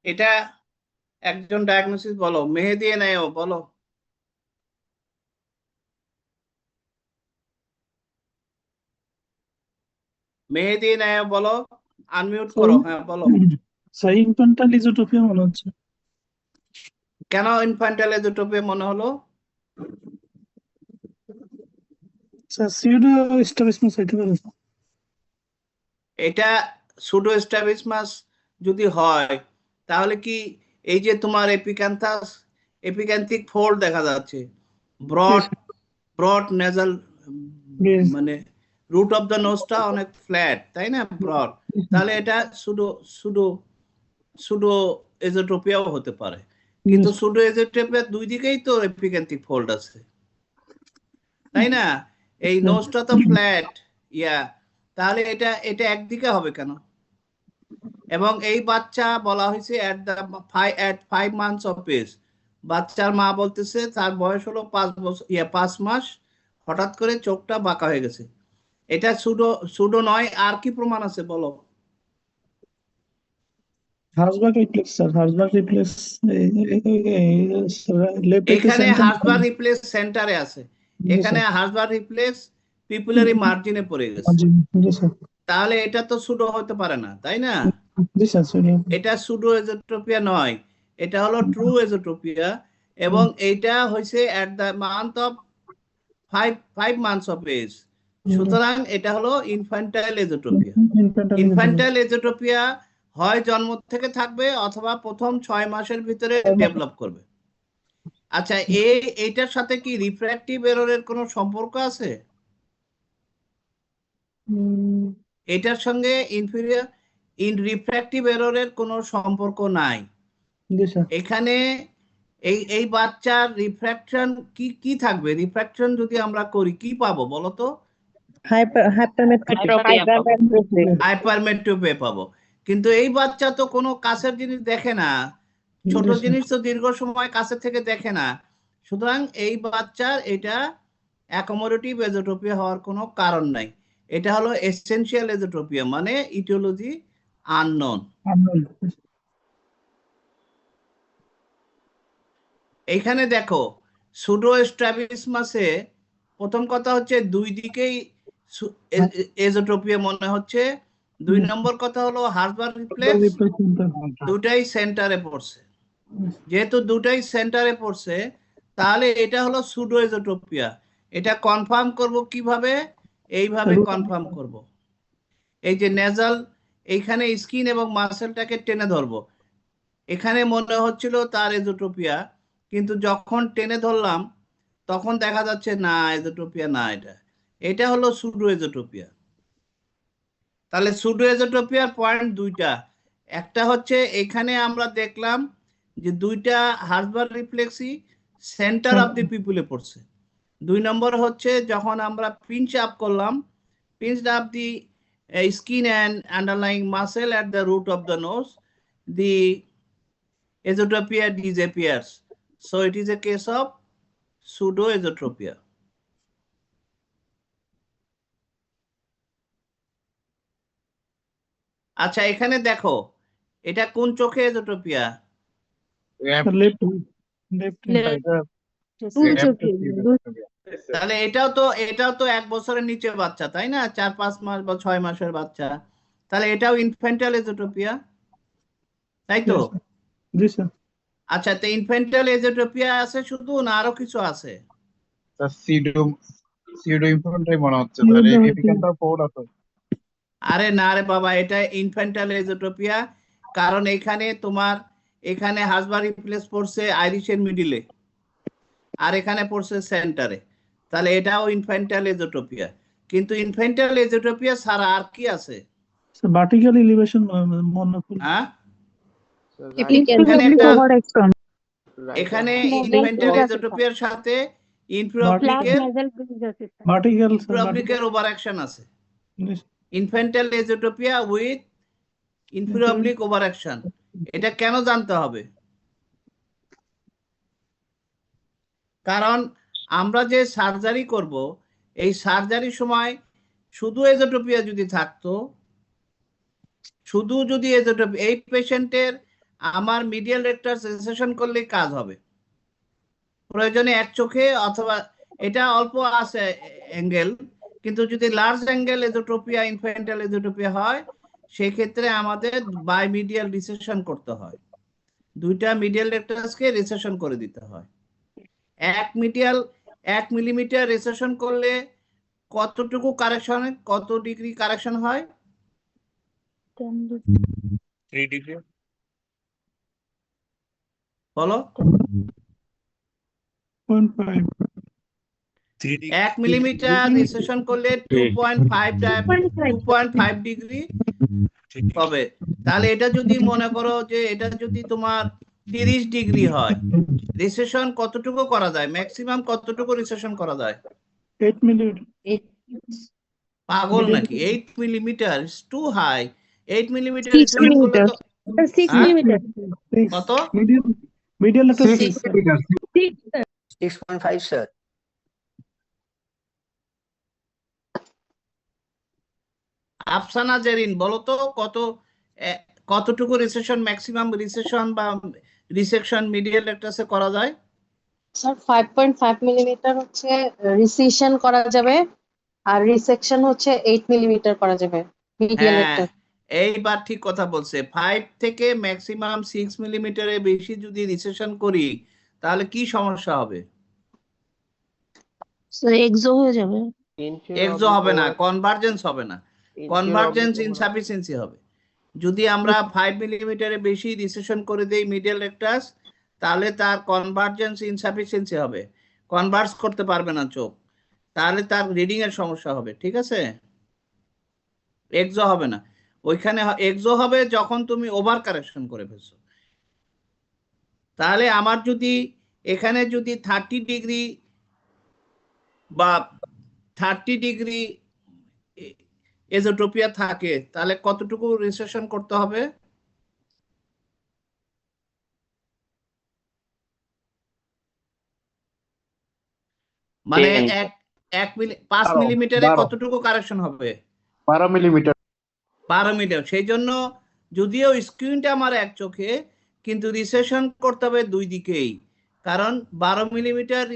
এটা একজন ডায়াগনোসিস বলো, মেহেদি এনায়েও বলো। মেহেদি এনায়েও বলো, আনমিউট করো, হ্যাঁ বলো। স্যার ইনফ্যান্টাইল ইজোটোপিয়া মনে হচ্ছে। কেন ইনফ্যান্টাইল এজোটোপিয়া মনে হলো? স্যার সিউডো স্ট্রাবিসমাস হইতে পারে। এটা সুডো স্ট্রাবিসমাস যদি হয়, তাহলে কি এই যে তোমার এপিক্যান্থিক ফোল্ড দেখা যাচ্ছে, ব্রড নেজাল, Yes. মানে রুট অফ দ্য নোজটা অনেক ফ্ল্যাট, তাই না, ব্রড, তাহলে এটা সুডো সুডো সুডো এজোটোপিয়াও হতে পারে। কিন্তু সুডো এজোটোপিয়ার দুই দিকেই তো এপিক্যান্থিক ফোল্ড আছে, তাই না? এই নোজটা তো ফ্ল্যাট, তাহলে এটা এটা একদিকে হবে কেন? এবং এই বাচ্চা বলা হয়েছে at 5 months of age, বাচ্চার মা বলতেছে তার বয়স হলো 5 মাস, হঠাৎ করে চোখটা বাঁকা হয়ে গেছে। এটা সুডো নয়, আর কি প্রমাণ আছে বলো? হার্সবার্গ রিফ্লেক্স স্যার, হার্সবার্গ রিফ্লেক্স এখানে হার্সবার্গ রিফ্লেক্স সেন্টারে আছে, এখানে হার্সবার্গ রিফ্লেক্স পিপুলারি মার্জিনে পড়ে গেছে, তাহলে এটা তো সুডো হতে পারে না, তাই না? এটা সুডো এজোটোপিয়া নয়, এটা হলো ট্রু এজোটোপিয়া, এবং এইটা হয়েছে at the month of 5 months of age, সুতরাং এটা হলো ইনফ্যান্টাইল এজোটোপিয়া। ইনফ্যান্টাইল এজোটোপিয়া হয় জন্ম থেকে থাকবে অথবা প্রথম 6 মাসের ভিতরে ডেভেলপ করবে। আচ্ছা, এইটার সাথে কি রিফ্র্যাক্টিভ এররের কোনো সম্পর্ক আছে? এটার সঙ্গে রিফ্র্যাক্টিভ এররের কোনো সম্পর্ক নাই। এখানে এই বাচ্চার রিফ্র্যাকশন কি থাকবে? রিফ্র্যাকশন যদি আমরা করি কি পাবো বলো তো? হাইপারমেট্রোপিয়া পাবো। কিন্তু এই বাচ্চা তো কোনো কাছের জিনিস দেখে না, ছোট জিনিস তো দীর্ঘ সময় কাছে থেকে দেখে না, সুতরাং এই বাচ্চার এটা অ্যাকোমোডেটিভ এজোটোপিয়া হওয়ার কোনো কারণ নাই। এটা হলো এসেনশিয়াল এজোটোপিয়া, মানে ইটিওলজি আননোন। এইখানে দেখো সুডো স্ট্রাবিসমাসে প্রথম কথা হচ্ছে দুই দিকেই এজোটোপিয়া মনে হচ্ছে। 2 নম্বর কথা হলো হার্সবার্গ রিফ্লেক্স দুটাই সেন্টারে পড়ছে, যেহেতু দুটাই সেন্টারে পড়ছে তাহলে এটা হলো সুডো এজোটোপিয়া। এটা কনফার্ম করব কিভাবে? এইভাবে কনফার্ম করব, এই যে নেজাল, এইখানে স্কিন এবং মাসেলটাকে টেনে ধরবো, এখানে মনে হচ্ছিল তার এজোটোপিয়া, কিন্তু যখন টেনে ধরলাম তখন দেখা যাচ্ছে না, এজোটোপিয়া না, এটা হলো সুডো এজোটোপিয়া। তাহলে সুডো এজোটোপিয়ার পয়েন্ট দুইটা, একটা হচ্ছে এখানে আমরা দেখলাম যে দুইটা হার্সবার্গ রিফ্লেক্সই সেন্টার অফ দি পিপুলে পড়ছে। 2 নম্বর হচ্ছে যখন আমরা পিঞ্চ আপ করলাম, pinch up the skin and underlying muscle at the root of the nose, the esotropia disappears. So it is a case of pseudo esotropia. আচ্ছা, এখানে দেখো এটা কোন চোখে এজোটোপিয়া? তাহলে এটাও তো 1 বছরের নিচে বাচ্চা, তাই না? 4-5 মাস বা 6 মাসের বাচ্চা, তাহলে এটাও ইনফ্যান্টাইল এজোটোপিয়া, তাই তো? আচ্ছা, তো ইনফ্যান্টাইল এজোটোপিয়া আছে শুধু, না আরো কিছু আছে? আরে না রে বাবা, এটা ইনফ্যান্টাইল এজোটোপিয়া, কারণ এখানে হার্সবার্গ রিফ্লেক্স পড়ছে আইরিশের মিডিলে, আর এখানে পড়ছে সেন্টারে, তাহলে এটাও ইনফ্যান্টাইল এজোটোপিয়া। কিন্তু ইনফ্যান্টাইল এজোটোপিয়া ছাড়া আর কি আছে? ভার্টিক্যাল এলিভেশন হ্যাঁ, এখানে ইনফ্যান্টাইল এজোটোপিয়ার সাথে ইনফিউরোব্লিকের ওভারঅ্যাকশন আছে। ইনফ্যান্টাইল এজোটোপিয়া উইথ ইনফিউরোব্লিক ওভারঅ্যাকশন, এটা কেন জানতে হবে? কারণ আমরা যে সার্জারি করব, এই সার্জারির সময় শুধু এজোটোপিয়া যদি থাকতো শুধু যদি এই পেশেন্টের আমার মিডিয়াল রেক্টাস রিসেকশন করলে কাজ হবে, প্রয়োজনে এক চোখে, অথবা এটা অল্প আছে অ্যাঙ্গেল, কিন্তু যদি লার্জ অ্যাঙ্গেল এজোট্রোপিয়া, ইনফ্যান্টাল এজোট্রোপিয়া হয়, সেক্ষেত্রে আমাদের বাইমিডিয়াল রিসেকশন করতে হয়, দুইটা মিডিয়াল রেক্টাসকে রিসেকশন করে দিতে হয়। 1 মিলিমিটার রিসেকশন করলে কতটুকু কারেকশন, কত ডিগ্রি কারেকশন হয়? 3 ডিগ্রি। বলো। 1 মিলিমিটার রিসেকশন করলে 2.5 ডিগ্রি হবে। তাহলে এটা যদি মনে করো যে এটা যদি তোমার 30 ডিগ্রি হয়, রিসেকশন কতটুকু করা যায়, ম্যাক্সিমাম কতটুকু রিসেকশন করা যায়? 8 মিলিমিটার। পাগল নাকি? 8 millimetre is too high. 8 millimetre 6 resection করলে তো 6 হ্যাঁ? মিলিমিটার। কত? মিডিয়াল একটা 6 6.5 স্যার। আফসানা জেরিন বলো তো কতটুকু রিসেকশন, ম্যাক্সিমাম রিসেকশন বা রিসেকশন মিডিয়াল রেক্টাসে করা যায়? স্যার 5.5 মিলিমিটার হচ্ছে রিসেকশন করা যাবে, আর রিসেকশন হচ্ছে 8 মিলিমিটার করা যাবে মিডিয়াল হ্যাঁ, একটা। এইবার ঠিক কথা বলছে। 5 থেকে ম্যাক্সিমাম 6 মিলিমিটারের বেশি যদি রিসেকশন করি, তাহলে কি সমস্যা হবে? স্যার এক্সো হয়ে যাবে। এক্সো হবে না, কনভার্জেন্স হবে না, কনভার্জেন্স ইনসাফিসিয়েন্সি হবে। যদি আমরা 5 মিলিমিটারের বেশি রিসেকশন করে দেই মিডিয়াল রেক্টাস, তাহলে তার কনভার্জেন্স ইনসাফিসিয়েন্সি হবে, কনভার্স করতে পারবে না চোখ, তাহলে তার রিডিং এর সমস্যা হবে। ঠিক আছে, এক্সো হবে না। ওইখানে এক্সো হবে যখন তুমি ওভার কারেকশন করে ফেলছো। তাহলে আমার যদি এখানে যদি 30 ডিগ্রি বা 30 ডিগ্রি এজোট্রোপিয়া থাকে, তাহলে কতটুকু রিসেকশন করতে হবে? মানে 5 মিলিমিটারে কতটুকু কারেকশন হবে? 12 মিলিমিটার। 12 মিলিমিটার। সেই জন্য যদিও স্ক্রিনটা আমার এক চোখে, কিন্তু রিসেকশন করতে হবে দুই দিকেই, কারণ 12 মিলিমিটার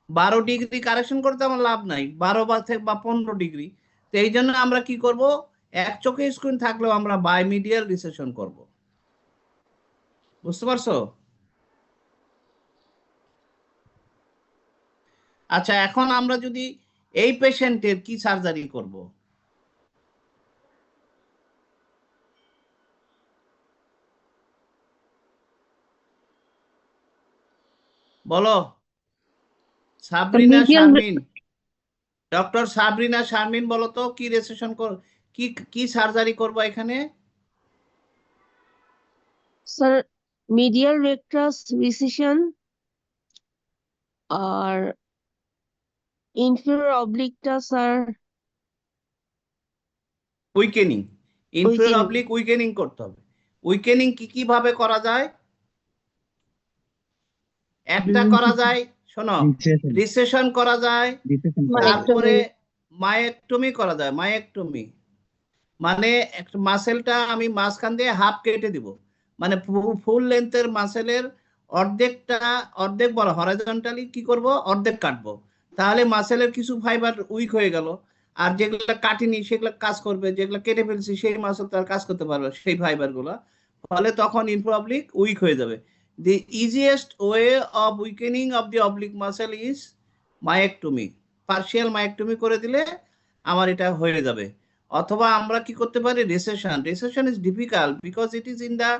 12 ডিগ্রি কারেকশন করতে আমার লাভ নাই, 12 বা 15 ডিগ্রি। তো এই জন্য আমরা কি করব, এক চোখে স্ক্রিন থাকলেও আমরা বাইমিডিয়াল রিসেকশন করব। বুঝতে পারছো? আচ্ছা, এখন আমরা যদি এই পেশেন্টের কি সার্জারি করব? বলো সাবরিনা শারমিন, ডক্টর সাবরিনা শারমিন, বলো তো কি রিসেকশন কি সার্জারি করব এখানে? স্যার মিডিয়াল রেক্টাস রিসেকশন আর ইনফিরিয়র অবলিকটা স্যার উইকেনিং, ইনফিরিয়র অবলিক উইকেনিং করতে হবে। উইকেনিং কি ভাবে করা যায়? একটা করা যায়, শোনো, রিসেকশন করা যায়, তারপরে মায়োক্টমি করা যায়। মায়োক্টমি মানে একটা মাসেলটা আমি মাঝখান দিয়ে হাফ কেটে দিব, মানে ফুল লেন্থের মাসেলের অর্ধেক বলা হরাইজন্টালি কি করব, অর্ধেক কাটবো, তাহলে মাসেলের কিছু ফাইবার উইক হয়ে গেল, আর যেগুলো কাটিনি সেগুলো কাজ করবে, যেগুলো কেটে ফেলছি সেই মাসেল তার কাজ করতে পারবে সেই ফাইবার গুলো, ফলে তখন ইনফ্রা অবলিক উইক হয়ে যাবে। The easiest way of weakening of the oblique muscle is myectomy. Partial myectomy করে দিলে আমার এটা হয়ে যাবে। অথবা আমরা কি করতে পারি, resection. Resection is difficult because it is in the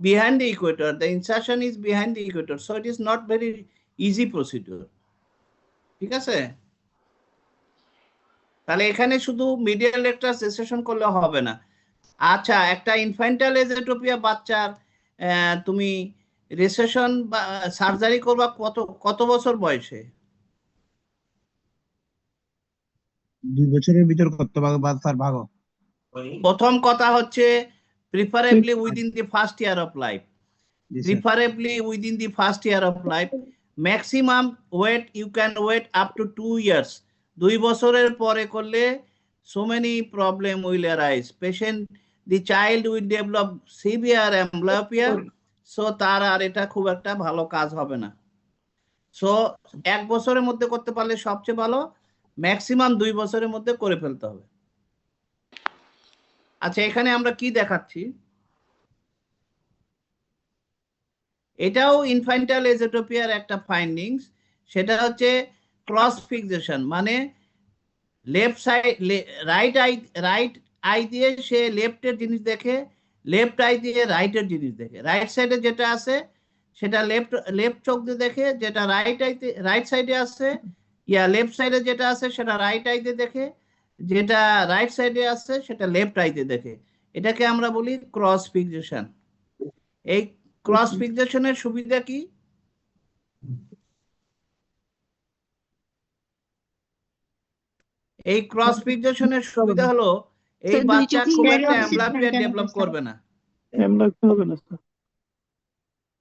behind the equator, the insertion is behind the equator, so it is not very easy procedure. ঠিক আছে, তাহলে এখানে শুধু মিডিয়াল রেক্টাস রিসেকশন করলে হবে না। আচ্ছা, একটা ইনফ্যান্টাল এজোট্রোপিয়া বাচ্চার তুমি রিসেকশন বা সার্জারি করবা কত বছর বয়সে? 2 বছরের ভিতর করতে স্যার ভাগো। প্রথম কথা হচ্ছে preferably within the first year of life, preferably within the first year of life. Maximum wait you can wait up to 2 years. 2 বছরের পরে করলে so many problem will arise. The child will develop severe amblyopia, so তার আর এটা খুব একটা ভালো কাজ হবে না। সো 1 বছরের মধ্যে করতে পারলে সবচেয়ে ভালো, ম্যাক্সিমাম 2 বছরের মধ্যে করে ফেলতে হবে। আচ্ছা, এখানে আমরা কি দেখাচ্ছি, এটাও ইনফ্যান্টাইল এজোটোপিয়ার একটা ফাইন্ডিংস, সেটা হচ্ছে ক্রস ফিক্সেশন, মানে লেফট সাইড রাইট আই দিয়ে সে লেফটের জিনিস দেখে, লেফট আই দিয়ে রাইটের জিনিস দেখে। রাইট সাইডে যেটা আছে সেটা লেফট চোখ দিয়ে দেখে, যেটা রাইট সাইডে আছে, লেফট সাইডে যেটা আছে সেটা রাইট আই দিয়ে দেখে, যেটা রাইট সাইডে আছে সেটা লেফট আই দিয়ে দেখে। এটাকে আমরা বলি ক্রস ফিক্সেশন। এই ক্রস ফিক্সেশনের সুবিধা কি? এই ক্রস ফিক্সেশনের সুবিধা হলো এই বাচ্চা খুব একটা অ্যামব্লিওপিয়া ডেভেলপ করবে না।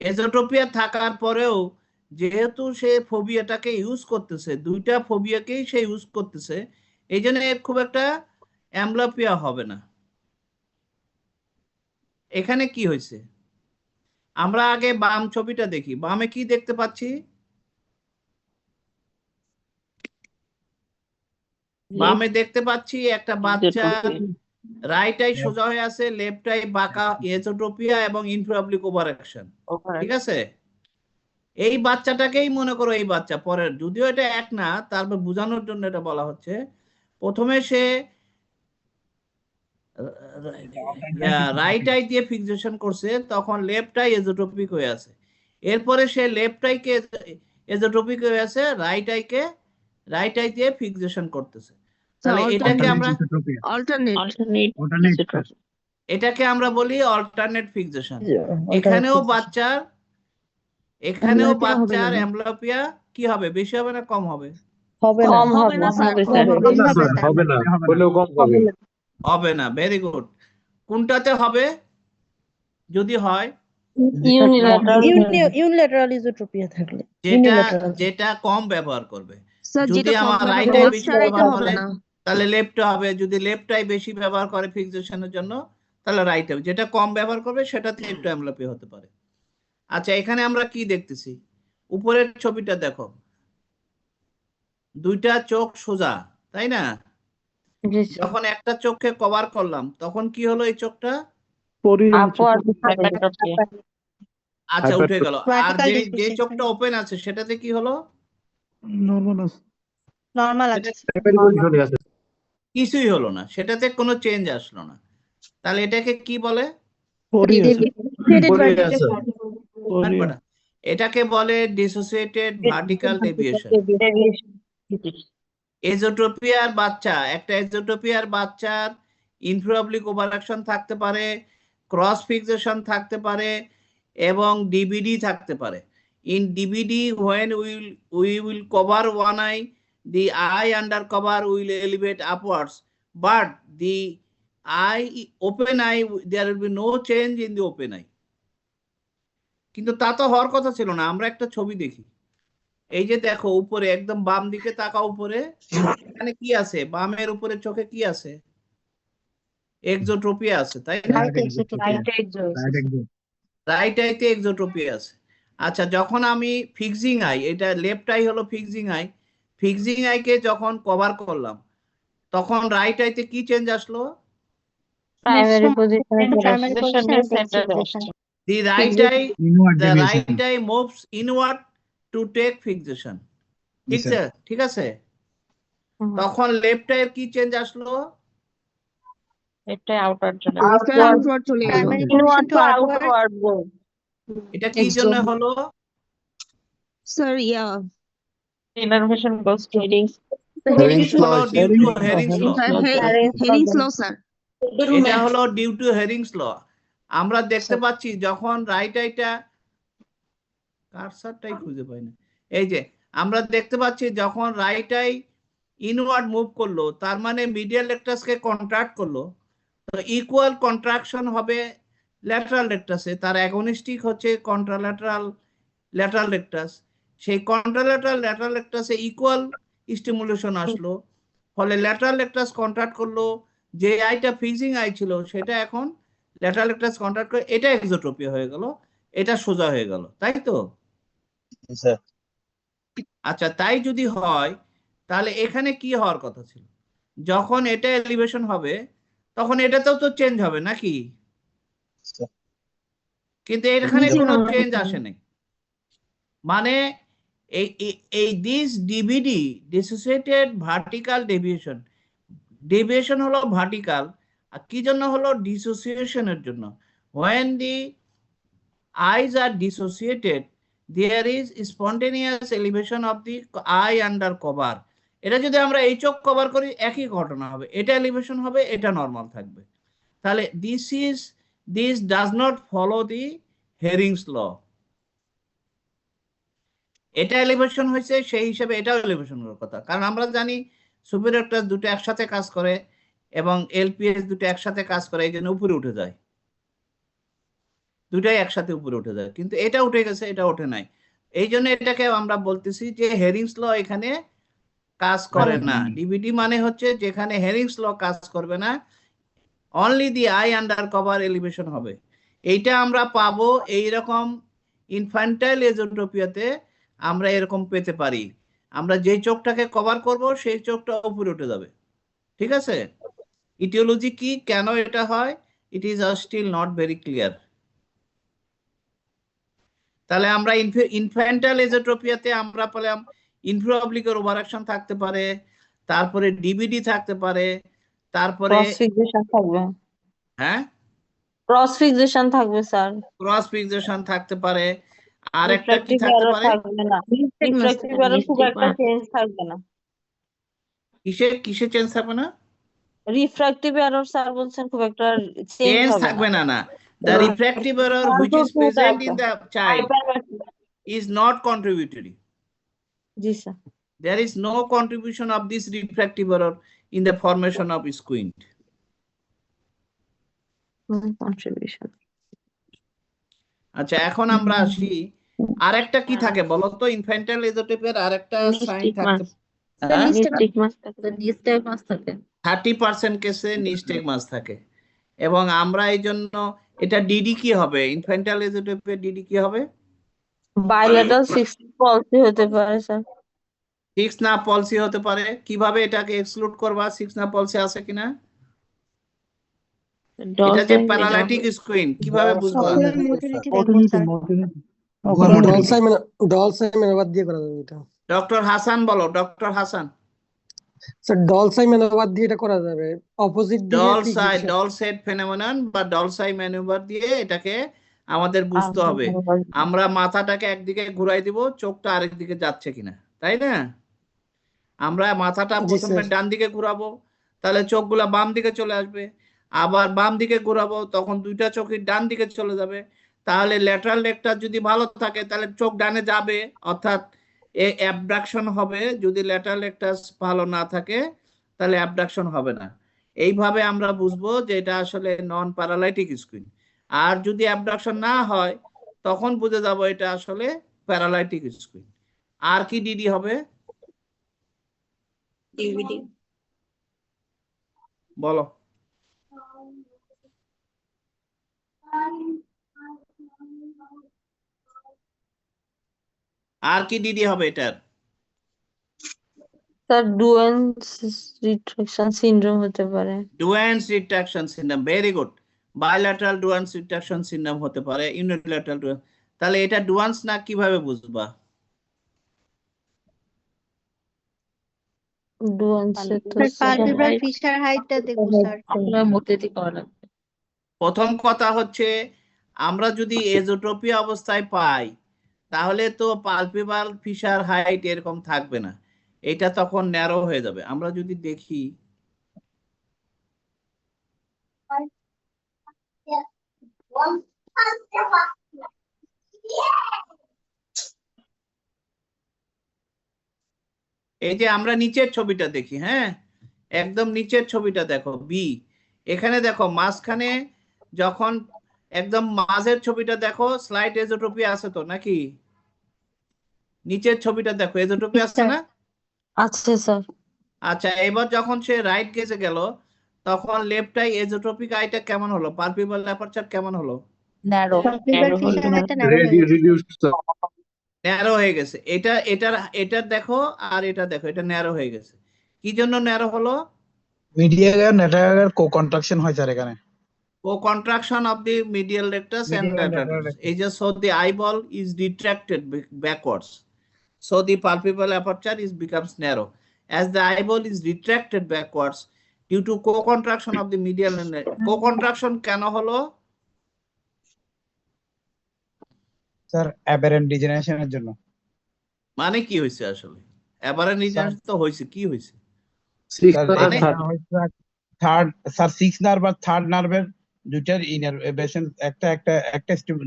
এজোটোপিয়া থাকার পরেও যেহেতু সে ফোবিয়াটাকে ইউজ করতেছে, দুইটা ফোবিয়াকেই সে ইউজ করতেছে, এই জন্য এর খুব একটা অ্যামব্লিওপিয়া হবে না। এখানে কি হয়েছে, আমরা আগে বাম ছবিটা দেখি। বামে কি দেখতে পাচ্ছি? বামে দেখতে পাচ্ছি একটা বাচ্চা রাইট আই সোজা হয়ে আছে, লেফট আই বাঁকা, এজোটোপিয়া এবং ইনফ্রাঅবলিক ওভারঅ্যাকশন। ঠিক আছে, এই বাচ্চাটাকেই মনে করো এই বাচ্চা পরের, যদিও এটা এক না, তারপর বোঝানোর জন্য এটা বলা হচ্ছে। প্রথমে সে রাইট আই দিয়ে ফিক্সেশন করছে, তখন লেফট আই এজোটোপিক হয়ে আছে। এরপরে সে লেফট আই কে এজোটোপিক হয়ে আছে, রাইট আই দিয়ে ফিক্সেশন করতেছে। তাহলে এটাকে আমরা এটাকে আমরা বলি অল্টারনেট ফিক্সেশন। এখানেও বাচ্চার অ্যামব্লিওপিয়া কি হবে, বেশি হবে না কম হবে? হবে না। Very good. কোনটাতে হবে যদি হয়? ইউনিল্যাটারাল ইজোট্রপিয়া থাকলে, যেটা কম ব্যবহার করবে। যদি আমার রাইট আই বেশি ব্যবহার করে তাহলে লেফট হবে, যদি লেফট আই বেশি ব্যবহার করে ফিক্সেশনের জন্য তাহলে রাইট হবে। যেটা কম ব্যবহার করবে সেটাতে একটু অ্যামব্লিওপিয়া হতে পারে। আচ্ছা, এখানে আমরা কি দেখতেছি, উপরের ছবিটা দেখো, দুইটা চোখ সোজা, তাই না? যখন একটা চোখকে কভার করলাম তখন কি হলো, এই চোখটা আচ্ছা উঠে গেল, আর যে চোখটা ওপেন আছে সেটাতে কি হলো? নরমাল আছে, কিছুই হলো না, সেটাতে কোনো চেঞ্জ আসলো না। তাহলে এটাকে কি বলে? এটাকে বলে ডিসোসিয়েটেড ভার্টিক্যাল ডেভিয়েশন। এজোটোপিয়ার বাচ্চার ইনফ্রাঅবলিক ওভারঅ্যাকশন থাকতে পারে, ক্রস ফিক্সেশন থাকতে পারে এবং ডিবিডি থাকতে পারে। In DBD, when we will cover one eye, the eye under cover will elevate upwards, but the open eye, there will be no change in the open eye. কিন্তু তা তো হওয়ার কথা ছিল না। আমরা একটা ছবি দেখি, এই যে দেখো উপরে একদম বাম দিকে তাকাও, উপরে এখানে কি আছে? বামের উপরে চোখে কি আছে? এক্সোট্রপিয়া আছে, তাই না? রাইট আইতে এক্সোট্রপিয়া আছে। আচ্ছা, যখন আমি ফিক্সিং আই, এটা লেফট আই হলো ফিক্সিং আইকে যখন কভার করলাম তখন রাইট আইতে কি চেঞ্জ আসলো? The right eye moves inward to take fixation. ঠিক আছে। তখন লেফট আইয়ের কি চেঞ্জ আসলো? এটা কি জন্য হলো? এটা হলো ডিউ টু হেরিংস ল। আমরা দেখতে পাচ্ছি যখন রাইট আইটা, কারসারটাই খুঁজে পাই না, এই যে আমরা দেখতে পাচ্ছি যখন রাইট আই ইনওয়ার্ড মুভ করলো, তার মানে মিডিয়াল রেকটাসকে কন্ট্রাক্ট করলো, তো ইকুয়াল কন্ট্রাকশন হবে ল্যাটারাল রেকটাসে। তার অ্যাগনিস্টিক হচ্ছে কন্ট্রাল্যাটারাল ল্যাটারাল রেকটাস। সেই কন্ট্রাল্যাটারাল ল্যাটারাল রেকটাসে ইকুয়াল স্টিমুলেশন আসলো, ফলে ল্যাটারাল রেকটাস কন্ট্রাক্ট করলো, যে আইটা ফিক্সিং আই ছিল সেটা এখন ল্যাটারাল রেকটাস কন্ট্রাক্ট করে এটা এক্সোট্রপিয়া হয়ে গেল, এটা সোজা হয়ে গেল, তাই তো? আচ্ছা, তাই যদি হয় তাহলে এখানে কি হওয়ার কথা ছিল? যখন এটা এলিভেশন হবে তখন এটাতেও তো চেঞ্জ হবে নাকি? কিন্তু এখানে নিচে কোনো নামানো চেঞ্জ হচ্ছে। আসে নাই। মানে এই this DVD dissociated vertical deviation, deviation হলো ভার্টিক্যাল, আর কি জন্য হলো? ডিসোসিয়েশনের জন্য। when the eyes are dissociated there is spontaneous elevation of the eye under cover. এটা যদি আমরা এই চোখ কভার করি একই ঘটনা হবে, এটা এলিভেশন হবে, এটা নরমাল থাকবে। তাহলে this does not follow the Hering's law. এটা এলিভেশন হয়েছে সেই হিসেবে এটাও এলিভেশন হওয়ার কথা, কারণ আমরা জানি সুপিরিয়র ক্লাস দুটো একসাথে কাজ করে এবং এলপিএস দুটো একসাথে কাজ করে, এই জন্য উপরে উঠে যায়, দুটাই একসাথে উপরে উঠে যায়। কিন্তু এটা উঠে গেছে, এটা ওঠে নাই, এই জন্য এটাকে আমরা বলতেছি যে হেরিংস ল এখানে কাজ করে না। ডিভিডি মানে হচ্ছে যেখানে হেরিংস ল কাজ করবে না, only the I under cover elevation হবে। এইটা আমরা পাবো এইরকম ইনফ্যান্টাইল এজোট্রপিয়াতে, আমরা এরকম পেতে পারি। আমরা যে চোখটাকে কভার করব সেই চোখটা উপরে উঠে যাবে, ঠিক আছে? ইটিওলজি কি, কেন এটা হয়, it is still not very clear. তাহলে আমরা ইনফ্যান্টাইল এজোট্রপিয়াতে আমরা পেলাম ইনফ্রা অবলিকের ওভারঅ্যাকশন থাকতে পারে, তারপরে ডিভিডি থাকতে পারে, তারপরে ক্রস ফিক্সেশন থাকবে, হ্যাঁ ক্রস ফিক্সেশন থাকবে স্যার, ক্রস ফিক্সেশন থাকতে পারে, আর একটা কি রিফ্র্যাক্টিভ থাকতে এরর পারে? থাকবে না, রিফ্র্যাক্টিভ এরর খুব একটা চেঞ্জ থাকবে না, কিসে চেঞ্জ থাকবে না? রিফ্র্যাক্টিভ এরর স্যার বলছেন খুব একটা চেঞ্জ চেঞ্জ হবে থাকবে না। না, the refractive error which is present in the child is not contributory. G sir. There is no contribution of this refractive error in the formation of squint. Contribution. আচ্ছা, এখন আমরা আসি আরেকটা কি থাকে বলো তো? ইনফ্যান্টাইল এজোট্রপিয়ার আরেকটা সাইন থাকে, 30% কেসে নিস্টেগমাস থাকে, এবং আমরা এই জন্য এটা ডিডি কি হবে? ইনফ্যান্টাইল এজোট্রপিয়ার ডিডি কি হবে? বাইলেটারাল 60 পলসি হতে পারে স্যার। 6 না পলসি হতে পারে। কিভাবে এটাকে এক্সক্লুড করবা? 6 না পলসি আছে কিনা? এটা যে প্যারালাইটিক স্কুইন, কিভাবে বুঝবা? ডলসাইমেনাবাদ দিয়ে করা যাবে এটা। ডক্টর হাসান বলো, ডক্টর হাসান। স্যার ডলসাইমেনাবাদ দিয়ে এটা করা যাবে, অপোজিট দিয়ে ডলসাইড ফেনোমেনন বা ডলসাই ম্যানুভার দিয়ে এটাকে আমাদের বুঝতে হবে। আমরা মাথাটাকে একদিকে ঘুরাই দিব, চোখটা আরেক দিকে যাচ্ছে কিনা, তাই না? আমরা মাথাটা প্রথমে ডান দিকে ঘুরাবো, তাহলে চোখগুলা বাম দিকে চলে আসবে, আবার বাম দিকে ঘুরাবো, তখন দুইটা চোখই ডান দিকে চলে যাবে। তাহলে ল্যাটারাল রেকটাস যদি ভালো থাকে তাহলে চোখ ডানে যাবে, অর্থাৎ অ্যাবডাকশন হবে। যদি ল্যাটারাল রেকটাস ভালো না থাকে তাহলে অ্যাবডাকশন হবে না। এইভাবে আমরা বুঝবো যে এটা আসলে নন প্যারালাইটিক স্কুইন। আর যদি অ্যাবডাকশন না হয় তখন বুঝে যাব এটা আসলে প্যারালাইটিক স্কুইন। আর কি ডিডি হবে বলো? আর কি ডিডি হবে এটার? স্যার ডুয়েন্স রিট্রাকশন সিনড্রোম হতে পারে। Duane's retraction syndrome, very good. Bilateral Duane's retraction syndrome হতে পারে, ইউনিল্যাটারাল ডুয়েন্স। তাহলে এটা ডুয়েন্স না কিভাবে বুঝবা? ডুয়েন্সে তো পালপেব্রাল ফিশার হাইটটা দেখো স্যার। প্রথম কথা হচ্ছে আমরা যদি এজোট্রপিয়া অবস্থায় পাই তাহলে তো পালপেব্রাল ফিশার হাইট এরকম থাকবে না, এটা তখন ন্যারো হয়ে যাবে। আমরা যদি দেখি এই যে আমরা নিচের ছবিটা দেখি, হ্যাঁ একদম নিচের ছবিটা দেখো বি, এখানে দেখো মাঝখানে যখন একদম মাঝের ছবিটা দেখো, স্লাইড এজোট্রপিয়া আছে তো নাকি? নিচের ছবিটা দেখো, এজোট্রপিয়া আছে না? আছে স্যার। আচ্ছা, এবার যখন সে রাইট গেজে গেল তখন লেফট আই এজোট্রপিক আইটা কেমন হলো, পালপেবল অ্যাপারচার কেমন হলো? ন্যারো পালপেবল হয়ে ফিশার আইটা ন্যারো হয়ে গেছে ন্যারো হয়ে গেছে। এটা দেখো আর এটা দেখো, এটা ন্যারো হয়ে গেছে। কি জন্য ন্যারো হলো? মিডিয়াগার নেটাগার কো-কন্ট্রাকশন হয় স্যার এখানে। Co-contraction of the medial rectus and Medial and lateral lateral rectus. rectus. So the eyeball is retracted backwards. So the palpebral aperture becomes narrow. As the eyeball is retracted backwards due to co-contraction of the medial and co-contraction কেন হলো? Sir অ্যাবারেন্ট ডিজেনারেশনের জন্য। মানে কি হয়েছে আসলে? অ্যাবারেন্ট degeneration তো হয়েছে, কি হয়েছে? মানে থার্ড স্যার 6 নার্ভ আর থার্ড নার্ভের দুইটার ইনারভেশন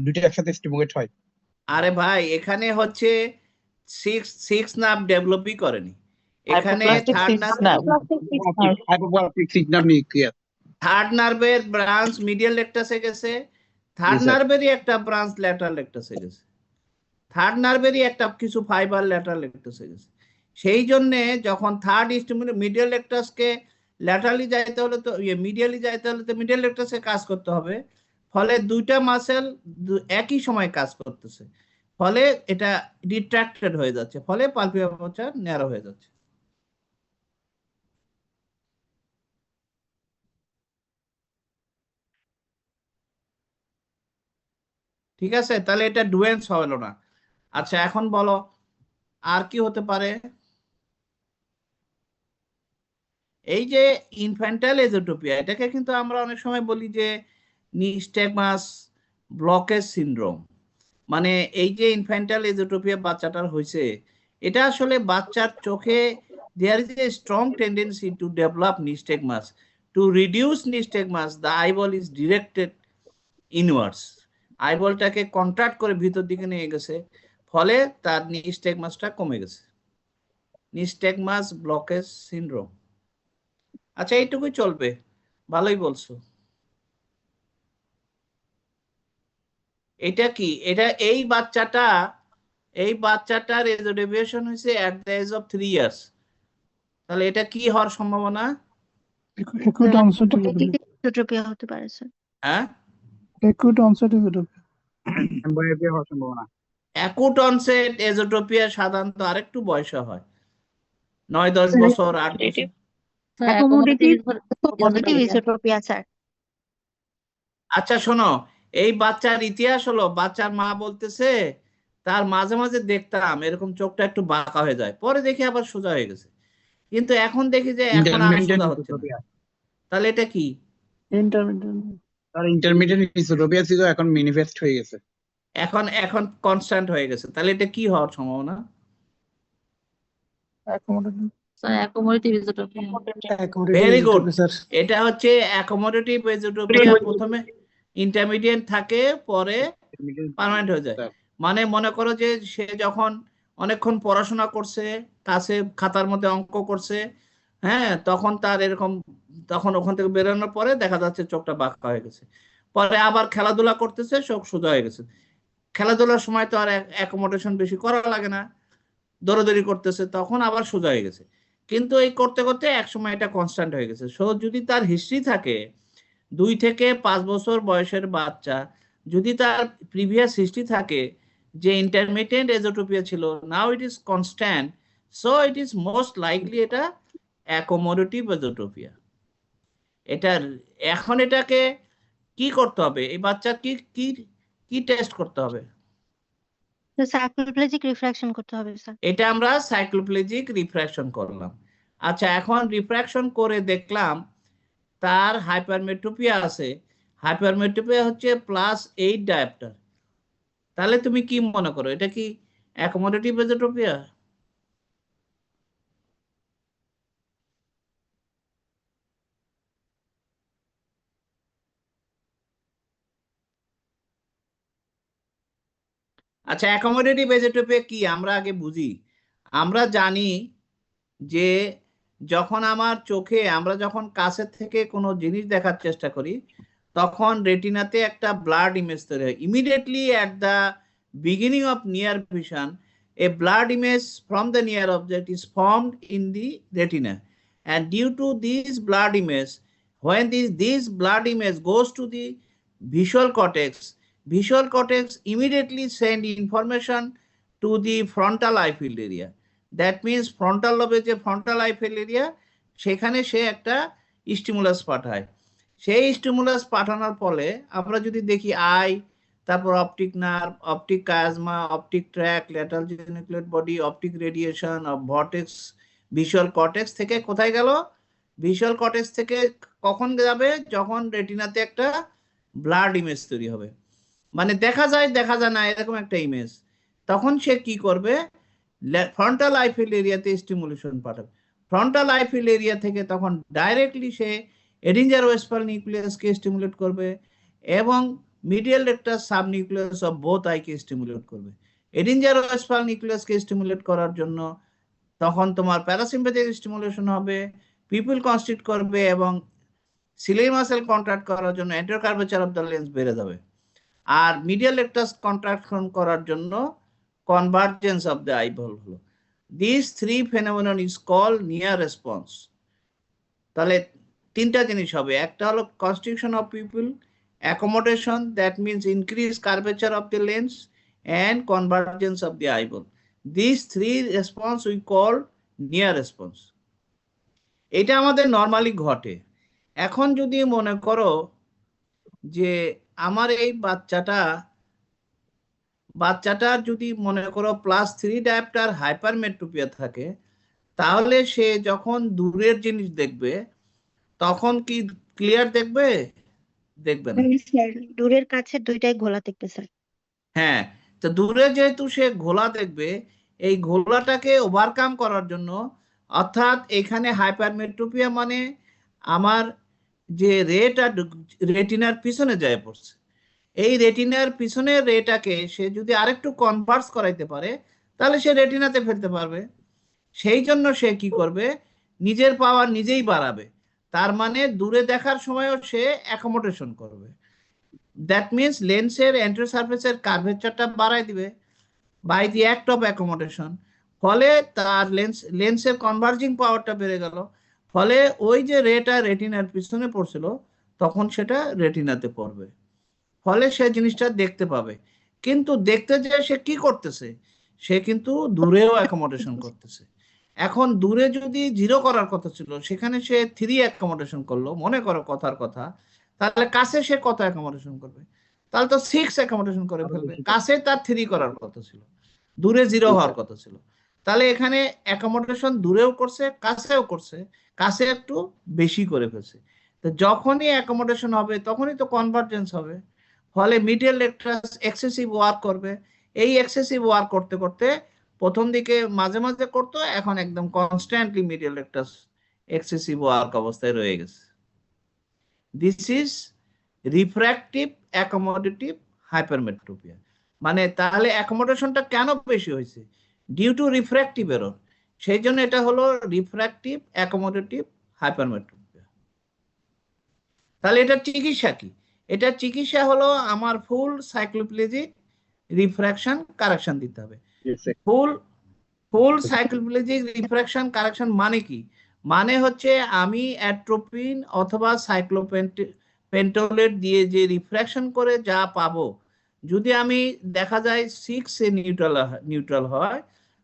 দুইটা একসাথে স্টিমুলেট হয়। আরে ভাই, এখানে হচ্ছে সিক্স নার্ভ ডেভেলপই করেনি, এখানে থার্ড নার্ভের ব্রাঞ্চ মিডিয়াল রেকটাসে গেছে, থার্ড নার্ভেরই একটা ব্রাঞ্চ ল্যাটারাল রেকটাসে গেছে, থার্ড নার্ভেরই একটা কিছু ফাইবার ল্যাটারাল রেকটাসে গেছে। সেই জন্য যখন থার্ড মিডিয়াল রেকটাসকে ল্যাটারালি যাইতে হলে তো মিডিয়ালি যাইতে হলে তো মিডিয়াল রেকটাসে কাজ করতে হবে, ফলে দুইটা মাসেল একই সময় কাজ করতেছে, ফলে এটা রিট্রাক্টেড হয়ে যাচ্ছে, ফলে পালপেবল অ্যাপারচার ন্যারো হয়ে যাচ্ছে। ঠিক আছে, তাহলে এটা ডুয়েন্স হলো না। আচ্ছা, এখন বলো আর কি হতে পারে? এই যে ইনফ্যান্টাইল এজোটোপিয়া, এটাকে কিন্তু আমরা অনেক সময় বলি যে নিস্টেগমাস ব্লকেজ সিনড্রোম। মানে এই যে ইনফ্যান্টাইল এজোটোপিয়া বাচ্চাটার হয়েছে, এটা আসলে বাচ্চার চোখে there is a strong tendency to develop nystagmus. To reduce nystagmus, the eyeball is directed inwards. আইবলটাকে কন্ট্রাক্ট করে ভিতর দিকে নিয়ে গেছে, ফলে তার নিস্টেগমাসটা কমে গেছে, নিস্টেগমাস ব্লকেজ সিনড্রোম। আচ্ছা, এইটুকুই চলবে, ভালোই বলছো। এটা কি? এটা এই বাচ্চাটার এজোডেভিয়েশন হয়েছে at the age of 3 years. তাহলে এটা কি হওয়ার সম্ভাবনা? অ্যাকুট অনসেট এজোটোপিয়া হতে পারে স্যার। হ্যাঁ, অ্যাকুট অনসেট এজোটোপিয়া অ্যাম্বলিওপিয়া হওয়ার সম্ভাবনা। অ্যাকুট অনসেট এজোটোপিয়া সাধারণত আরেকটু বয়সে হয়, 9-10 বছর, 8 বছর। Accommodative esotropia sir. আচ্ছা শোনো, এই বাচ্চার ইতিহাস হলো, বাচ্চার মা বলতেছে তার মাঝে মাঝে দেখতাম এরকম চোখটা একটু বাঁকা হয়ে যায়, পরে দেখি আবার সোজা হয়ে গেছে, কিন্তু এখন দেখি যে এখন আর সোজা হচ্ছে না। তাহলে এটা কি? ইন্টারমিডিয়েট ইসোটোপিয়া ছিল, এখন ম্যানিফেস্ট হয়ে গেছে, এখন কনস্ট্যান্ট হয়ে গেছে। তাহলে এটা কি হওয়ার সম্ভাবনা? ভেরি গুড, এটা হচ্ছে অ্যাকোমোডেটিভ এজোটোপিয়া। প্রথমে ইন্টারমিডিয়েট থাকে, পরে পার্মানেন্ট হয়ে যায়। মানে মনে করো যে সে যখন অনেকক্ষণ পড়াশোনা করছে, কাছে খাতার মধ্যে অঙ্ক করছে, হ্যাঁ, তখন তার এরকম, তখন ওখান থেকে বেরোনোর পরে দেখা যাচ্ছে চোখটা বাঁকা হয়ে গেছে, পরে আবার খেলাধুলা করতেছে, চোখ সোজা হয়ে গেছে। খেলাধুলার সময় তো আর অ্যাকোমোডেশন বেশি করা লাগে না, দৌড়াদৌড়ি করতেছে, তখন আবার সোজা হয়ে গেছে। কিন্তু এই করতে করতে এক সময় এটা কনস্ট্যান্ট হয়ে গেছে। সো যদি তার হিস্ট্রি থাকে, 2 থেকে 5 বছর বয়সের বাচ্চা, যদি তার প্রিভিয়াস হিস্ট্রি থাকে যে ইন্টারমিডিয়েট এজোটোপিয়া ছিল, now it is constant, so it is most likely এটা অ্যাকোমোডেটিভ এজোটোপিয়া। এটার এখন এটাকে কি করতে হবে? এই বাচ্চার কি কি কি টেস্ট করতে হবে? সাইক্লোপ্লেজিক রিফ্র্যাকশন করতে হবে স্যার। এটা আমরা সাইক্লোপ্লেজিক রিফ্র্যাকশন করলাম। আচ্ছা, এখন রিফ্র্যাকশন করে দেখলাম তার হাইপারমেট্রোপিয়া আছে, হাইপারমেট্রোপিয়া হচ্ছে +8 ডায়োপ্টার। তাহলে তুমি কি মনে করো, এটা কি অ্যাকোমোডেটিভ এজোটোপিয়া? আচ্ছা, অ্যাকোমোডেটিভ এজোটোপিয়া কি আমরা আগে বুঝি। আমরা জানি যে যখন আমার চোখে, আমরা যখন কাছের থেকে কোনো জিনিস দেখার চেষ্টা করি, তখন রেটিনাতে একটা ব্লাড ইমেজ তৈরি হয়। Immediately at the beginning of near vision, a blood image from the near object is formed in the retina, and due to this blood image, when this blood image goes to the visual cortex immediately send information to the frontal eye field area. That means frontal lobe যে frontal eye field area সেখানে সে একটা stimulus পাঠায়। সেই stimulus পাঠানোর ফলে আমরা যদি দেখি আই, তারপর optic nerve, optic chiasma, optic track, lateral geniculate body, optic radiation of vortex, visual cortex থেকে কোথায় গেল? ভিজুয়াল কর্টেক্স থেকে কখন যাবে? যখন রেটিনাতে একটা ব্লাড ইমেজ তৈরি হবে, মানে দেখা যায় না এরকম একটা ইমেজ, তখন সে কি করবে? ফ্রন্টাল আই ফিল্ড এরিয়াতে স্টিমুলেশন পাঠাবে। ফ্রন্টাল আই ফিল্ড এরিয়া থেকে তখন ডাইরেক্টলি সে এডিঞ্জার ওয়েস্পাল নিউক্লিয়াসকে স্টিমুলেট করবে এবং medial rectus sub nucleus of both আইকে স্টিমুলেট করবে। এডিঞ্জার ওয়েস্পাল নিউক্লিয়াসকে স্টিমুলেট করার জন্য তখন তোমার প্যারাসিম্প্যাথিক স্টিমুলেশন হবে, পিপল কনস্ট্রিক্ট করবে এবং সিলিয়ারি মাসেল কন্ট্রাক্ট করার জন্য anterior curvature of the lens বেড়ে যাবে। আর মিডিয়াল রেক্টাস কন্ট্রাকশন করার জন্য কনভার্জেন্স অফ দ্য আইবল হলো। This three phenomenon is called near response. তাহলে তিনটা জিনিস হবে, একটা হলো constriction of pupil, accommodation that means increase curvature of the lens and convergence of the eyeball. These three response we call near response. এটা আমাদের normally ঘটে। এখন যদি মনে করো যে আমার এই বাচ্চাটার যদি মনে করো +3 ডায়োপ্টার হাইপারমেট্রোপিয়া থাকে, তাহলে সে যখন দূরের জিনিস দেখবে তখন কি ক্লিয়ার দেখবে? দেখবে না। দূরের কাছে দুইটাই ঘোলা দেখবে স্যার। হ্যাঁ, তো দূরে যেহেতু সে ঘোলা দেখবে, এই ঘোলাটাকে ওভারকাম করার জন্য, অর্থাৎ এখানে হাইপারমেট্রোপিয়া মানে আমার যে রেটা রেটিনার পিছনে যায় পড়ছে, এই রেটিনার পিছনের রেটাকে সে যদি আরেকটু কনভার্স করাইতে পারে তাহলে সে রেটিনাতে ফেলতে পারবে। সেই জন্য সে কি করবে? নিজের পাওয়ার নিজেই বাড়াবে। তার মানে দূরে দেখার সময়ও সে অ্যাকোমোডেশন করবে। দ্যাট মিনস লেন্সের অ্যান্টেরিয়র সারফেসের কার্ভেচারটা বাড়াই দিবে by the act of accommodation. ফলে তার লেন্সের কনভার্জিং পাওয়ারটা বেড়ে গেল। ফলে ওই যে রেটা রেটিনার পিছনে পড়ছিল তখন সেটা রেটিনাতে পড়বে। ফলে সে জিনিসটা দেখতে পাবে। কিন্তু দেখতে যে সে কি করতেছে? সে কিন্তু দূরেও অ্যাকোমোডেশন করতেছে। এখন দূরে যদি 0 করার কথা ছিল সেখানে সে 3 অ্যাকোমোডেশন করলো, মনে করো কথার কথা, তাহলে কাছে সে কত অ্যাকোমোডেশন করবে? তাহলে তো 6 অ্যাকোমোডেশন করে ফেলবে। কাছে তার 3 করার কথা ছিল, দূরে 0 হওয়ার কথা ছিল। তাহলে এখানে অ্যাকোমোডেশন দূরেও করছে, কাছেও করছে, কাছে একটু বেশি করে ফেলছে। তো যখনই অ্যাকোমোডেশন হবে তখনই তো কনভার্জেন্স হবে। ফলে মিডিয়াল রেক্টাস এক্সেসিভ ওয়ার্ক করবে। এই এক্সেসিভ ওয়ার্ক করতে করতে প্রথম দিকে মাঝে মাঝে করতো, এখন একদম constantly medial rectus excessive work অবস্থায় রয়ে গেছে। This is refractive accommodative hypermetropia. মানে তাহলে অ্যাকোমোডেশনটা কেন বেশি হয়েছে? Due to refractive error. সেই জন্য এটা হলো রিফ্র্যাক্টিভ অ্যাকোমোডেটিভ হাইপারমেট্রোপিয়া। তাহলে এটা চিকিৎসা কি? এটা চিকিৎসা হলো আমার ফুল সাইক্লোপ্লেজিক রিফ্র্যাকশন কারেকশন দিতে হবে। ফুল সাইক্লোপ্লেজিক রিফ্র্যাকশন কারেকশন মানে কি? মানে হচ্ছে আমি অ্যাট্রোপিন অথবা সাইক্লোপেন্টোলেট দিয়ে যে রিফ্র্যাকশন করে যা পাবো, যদি আমি দেখা যায় 6 এ নিউট্রাল হয়,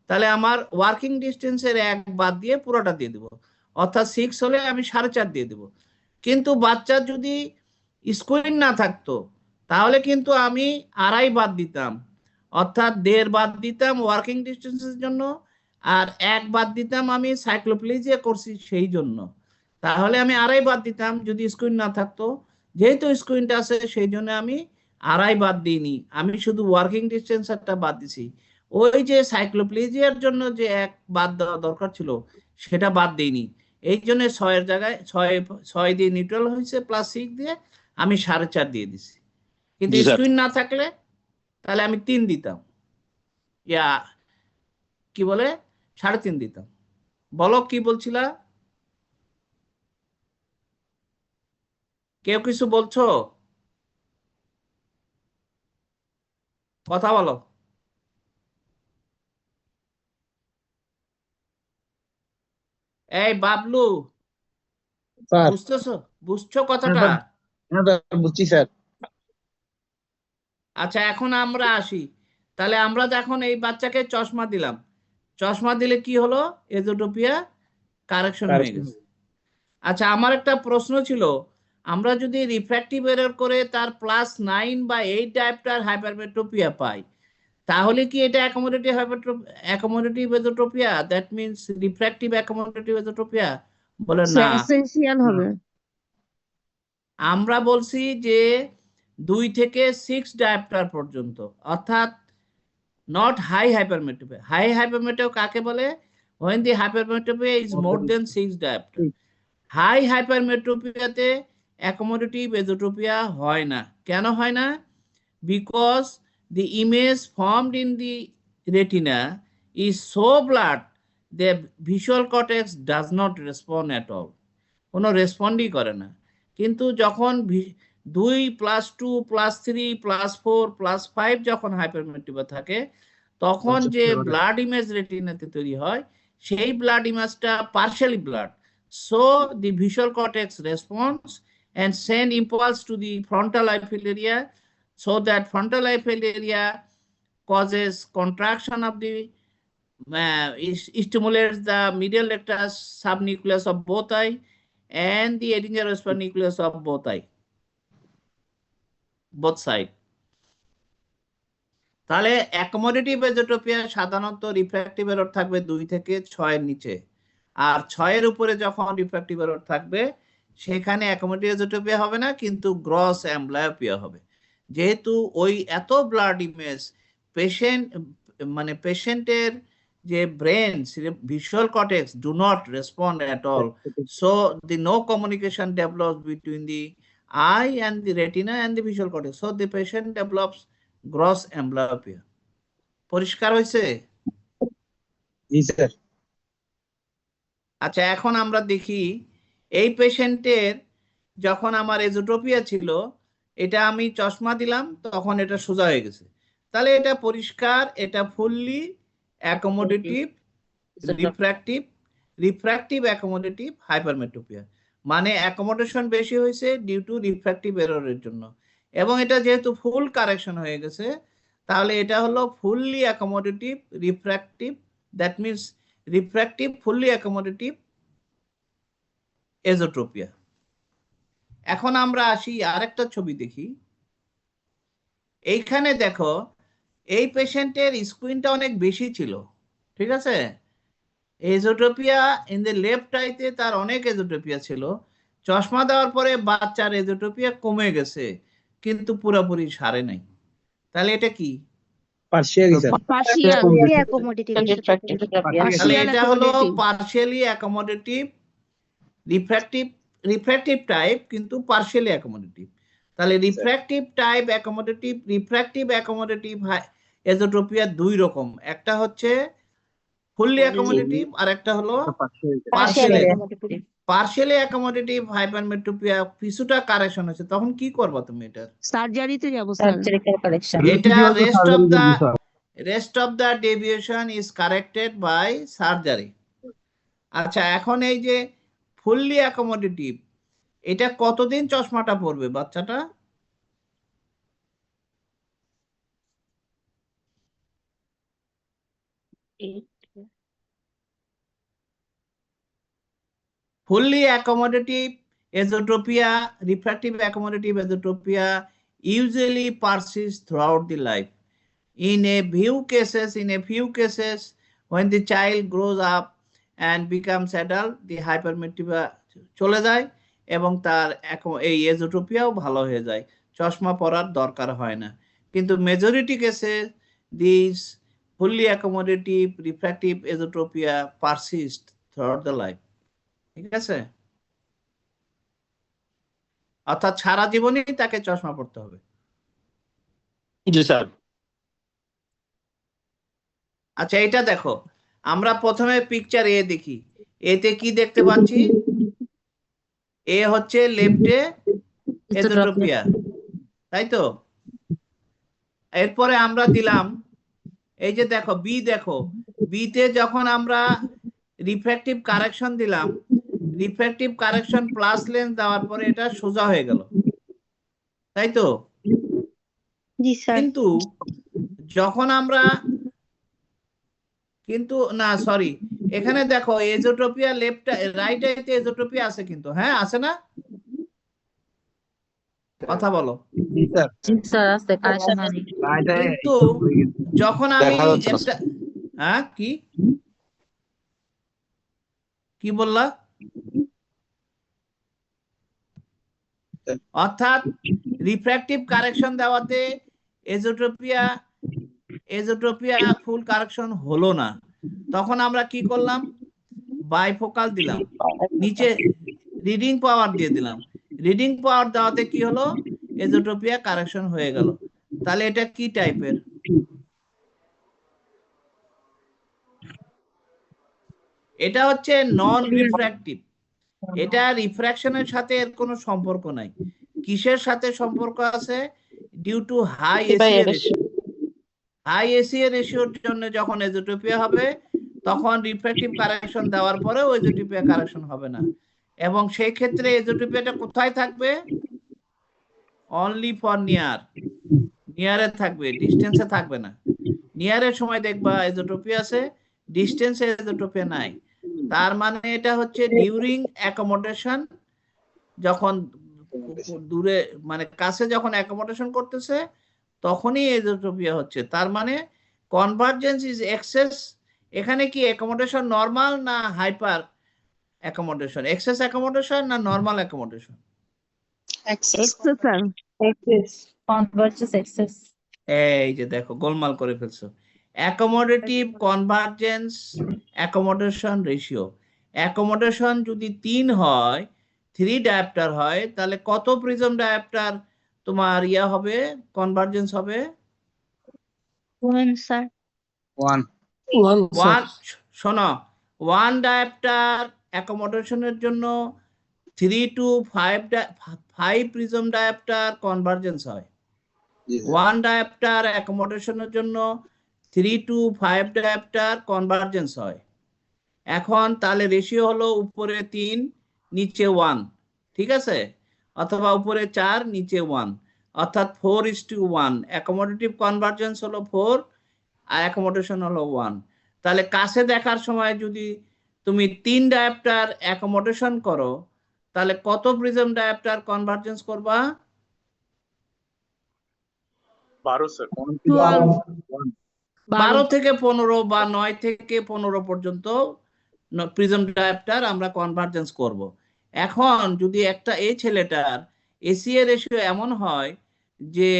তাহলে আমার ওয়ার্কিং ডিস্টেন্সের 1 বাদ দিয়ে পুরোটা দিয়ে দেবো, অর্থাৎ 6 হলে আমি 4.5 দিয়ে দেবো। কিন্তু বাচ্চার যদি স্কুইন না থাকতো তাহলে কিন্তু আমি 2.5 বাদ দিতাম, অর্থাৎ 1.5 বাদ দিতাম ওয়ার্কিং ডিস্টেন্সের জন্য, আর 1 বাদ দিতাম আমি সাইক্লোপ্লেজিয়া করছি সেই জন্য। তাহলে আমি 2.5 বাদ দিতাম যদি স্কুইন না থাকতো। যেহেতু স্কুইনটা আছে সেই জন্য আমি 2.5 বাদ দিইনি, আমি শুধু ওয়ার্কিং ডিস্টেন্সটা বাদ দিছি। ওই যে সাইক্লোপ্লেজিয়ার জন্য যে 1 বাদ দেওয়া দরকার ছিল সেটা বাদ দিইনি। এই জন্য 6 এর জায়গায় 6 দিয়ে নিউট্রাল হয়েছে, +6 দিয়ে আমি 4.5 দিয়ে দিছি। কিন্তু স্কুইন না থাকলে তাহলে আমি 3 দিতাম, ইয়া কি বলে 3.5 দিতাম। বলো কি বলছিলা? কেউ কিছু বলছো? কথা বলো। এই বাবলু, স্যার বুঝছো কথাটা? বুঝছি স্যার। আচ্ছা, এখন আমরা আসি, তাহলে আমরা যখন এই বাচ্চাকে চশমা দিলাম, চশমা দিলে কি হলো? এজোটোপিয়া কারেকশন হয়ে গেছে। আচ্ছা, আমার একটা প্রশ্ন ছিল, আমরা যদি রিফ্র্যাক্টিভ এরর করে তার +9 বা 8 ডায়োপ্টার হাইপারমেট্রোপিয়া পাই, তাহলে কি এটা accommodative esotropia? That means refractive accommodative esotropia? বলে না, এসেনশিয়াল হবে। আমরা বলছি যে 2 থেকে 6 ডায়োপ্টার পর্যন্ত, অর্থাৎ not high hypermetropia. High hypermetropia কাকে বলে? when the hypermetropia is more than 6 diopter. High হাইপারমেট্রোপিয়াতে অ্যাকোমোডেটিভ এজোটোপিয়া হয় না। কেন হয় না? Because the image formed in the retina is so blurred the visual cortex does not respond at all. কোনো রেসপন্ডই করে না। কিন্তু যখন 2 + 2 + 3 + 4 + 5 যখন হাইপারমেট্রোপিয়া থাকে, তখন যে ব্লাড ইমেজ রেটিনাতে তৈরি হয়, সেই ব্লাড ইমেজটা partially blood. So the visual cortex responds and send impulse to the frontal epithelial area, so that frontal epithelial area causes contraction of the stimulates the medial rectus subnucleus of both eye and the Edinger-Weisbach nucleus of both eye, both side. তাহলে accommodative এজোটোপিয়া সাধারণত refractive error থাকবে 2 থেকে 6 এর নিচে, আর 6 এর উপরে যখন refractive error থাকবে সেখানে অ্যাকোমোডেটিভ এজোটোপিয়া হবে না, কিন্তু গ্রস অ্যাম্বলায়োপিয়া হবে। যেহেতু ওই এত ব্লাড ইমেজ পেশেন্টের যে brain visual cortex do not respond at all, so the no communication develops between the eye and the retina and the visual cortex, so the patient develops gross amblyopia. পরিষ্কার হয়েছে? জি sir. আচ্ছা, এখন আমরা দেখি এই পেশেন্টের যখন আমার এজোটোপিয়া ছিল, এটা আমি চশমা দিলাম, তখন এটা সোজা হয়ে গেছে। তাহলে এটা পরিষ্কার, এটা fully accommodative refractive accommodative hypermetropia. মানে অ্যাকোমোডেশন বেশি হয়েছে ডিউ টু রিফ্র্যাক্টিভ এররের জন্য, এবং এটা যেহেতু ফুল কারেকশন হয়ে গেছে, তাহলে এটা হলো fully accommodative refractive, that means refractive fully accommodative esotropia. এখন আমরা আসি আরেকটা ছবি দেখি। এইখানে দেখো, এই পেশেন্টের স্ক্রিনটা অনেক বেশি ছিল, ঠিক আছে? এজোট্রোপিয়া ইন দ্য লেফট আইতে তার অনেক এজোট্রোপিয়া ছিল। চশমা দেওয়ার পরে বাচ্চার এজোট্রোপিয়া কমে গেছে, কিন্তু পুরোপুরি সারে নাই। তাহলে এটা কি? Partially sir. তাহলে এটা হলো পার্শিয়ালি অ্যাকোমোডেটিভ রিফ্র্যাক্টিভ টাইপ, কিন্তু পার্শিয়ালি অ্যাকোমোডেটিভ। তাহলে রিফ্র্যাক্টিভ অ্যাকোমোডেটিভ এজোট্রোপিয়া 2 রকম, একটা হচ্ছে ফুললি অ্যাকোমোডেটিভ আর একটা হলো পার্শিয়ালি অ্যাকোমোডেটিভ হাইপারমেট্রোপিয়া। কিছুটা কারেকশন হয়েছে, তখন কি করবা তুমি? এটা সার্জারিতে যাব স্যার। এটা rest of the deviation is corrected by surgery. আচ্ছা, এখন এই যে ফুললি অ্যাকোমোডেটিভ, এটা কতদিন চশমাটা পরবে বাচ্চাটা? Fully accommodative esotropia, refractive accommodative esotropia usually persists throughout the life. In a few cases, when the child grows up and becomes adult, the hypermetropia চলে যায় এবং তার এই এজোট্রোপিয়াও ভালো হয়ে যায়, চশমা পরার দরকার হয় না। কিন্তু মেজরিটি কেসে this fully accommodative refractive esotropia persist throughout the life. ঠিক আছে? অর্থাৎ সারা জীবনই তাকে চশমা পড়তে হবে। জি স্যার। আচ্ছা, এটা দেখো, আমরা প্রথমে পিকচার এ দেখি। এতে কি দেখতে পাচ্ছি? এ হচ্ছে লেফটে এজোট্রোপিয়া, তাই তো? এরপরে আমরা দিলাম, এই যে দেখো বি তে যখন আমরা রিফ্র্যাক্টিভ কারেকশন দিলাম, রিফ্র্যাক্টিভ কারেকশন প্লাস লেন্স দেওয়ার পরে এটা সোজা হয়ে গেল, তাই তো? জি স্যার। কিন্তু যখন আমরা কিন্তু না সরি, এখানে দেখো এজোট্রপিয়া লেফট রাইট আইতে এজোট্রপিয়া আছে কিন্তু, হ্যাঁ আছে না? কথা বলো। জি স্যার স্যার আছে কারেকশন হয়নি। কিন্তু যখন আমি একটা হ্যাঁ কি কি বললা? অর্থাৎ রিফ্র্যাক্টিভ কারেকশন দেওয়াতে এজোট্রপিয়া ফুল কারেকশন হলো না, তখন আমরা কি করলাম? বাইফোকাল দিলাম, নিচে রিডিং পাওয়ার দিয়ে দিলাম। রিডিং পাওয়ার দেওয়াতে কি হলো? এজোট্রপিয়া কারেকশন হয়ে গেল। তাহলে এটা কি টাইপের? এটা হচ্ছে নন রিফ্র্যাক্টিভ। এটা রিফ্র্যাকশনের সাথে এর কোনো সম্পর্ক নাই। কিসের সাথে সম্পর্ক আছে? Due to high ACA ratio. High ACA রেশিওর জন্য যখন এজোট্রপিয়া হবে তখন রিফ্র্যাক্টিভ কারেকশন দেওয়ার পরেও এজোট্রপিয়া কারেকশন হবে না, এবং সেই ক্ষেত্রে এজোট্রপিয়াটা কোথায় থাকবে? অনলি ফর নিয়ারে থাকবে, ডিস্টেন্সে থাকবে না। নিয়ারের সময় দেখবা এজোট্রপিয়া আছে, ডিস্টেন্সে এজোট্রপিয়া নাই। তার মানে এটা হচ্ছে ডিউরিং অ্যাকোমোডেশন, যখন দূরে মানে কাছে যখন অ্যাকোমোডেশন করতেছে তখনই এজোট্রপিয়া হচ্ছে। তার মানে কনভার্জেন্স ইজ এক্সেস। এখানে কি অ্যাকোমোডেশন নরমাল না হাইপার অ্যাকোমোডেশন? এক্সেস অ্যাকোমোডেশন না normal accommodation? Excess sir convergence excess. এই যে দেখো গোলমাল করে ফেলছো। Accommodative convergence accommodation ratio. Accommodation যদি 3 হয়, 3 ডায়াপ্টার হয়, তাহলে কত প্রিজম ডায়াপ্টার তোমার ইয়া হবে, কনভার্জেন্স হবে? 1 স্যার। 1 ওয়ান। শোনো, 1 ডায়াপ্টার অ্যাকোমোডেশনের জন্য 3 to 5 প্রিজম ডায়াপ্টার কনভার্জেন্স হয়। 1 ডায়াপ্টার অ্যাকোমোডেশনের জন্য 3 to 5 ডায়াপ্টার কনভার্জেন্স হয়। এখন তাহলে রেশিও হলো উপরে 3 নিচে 1, ঠিক আছে? অথবা উপরে 4 নিচে 1, অর্থাৎ 4:1। অ্যাকোমোডেটিভ কনভার্জেন্স হলো 4 আর অ্যাকোমোডেশন হলো 1। তাহলে কাছে দেখার সময় যদি তুমি 3 ডায়াপ্টার অ্যাকোমোডেশন করো তাহলে কত প্রিজম ডায়াপ্টার কনভার্জেন্স করবা? 12 স্যার। 12 থেকে 15 বা 9 থেকে 15 পর্যন্ত প্রিজম ডায়াপ্টার আমরা কনভার্জেন্স করব। এখন যদি একটা এই ছেলেটার এসিএ রেশিও এমন হয় যে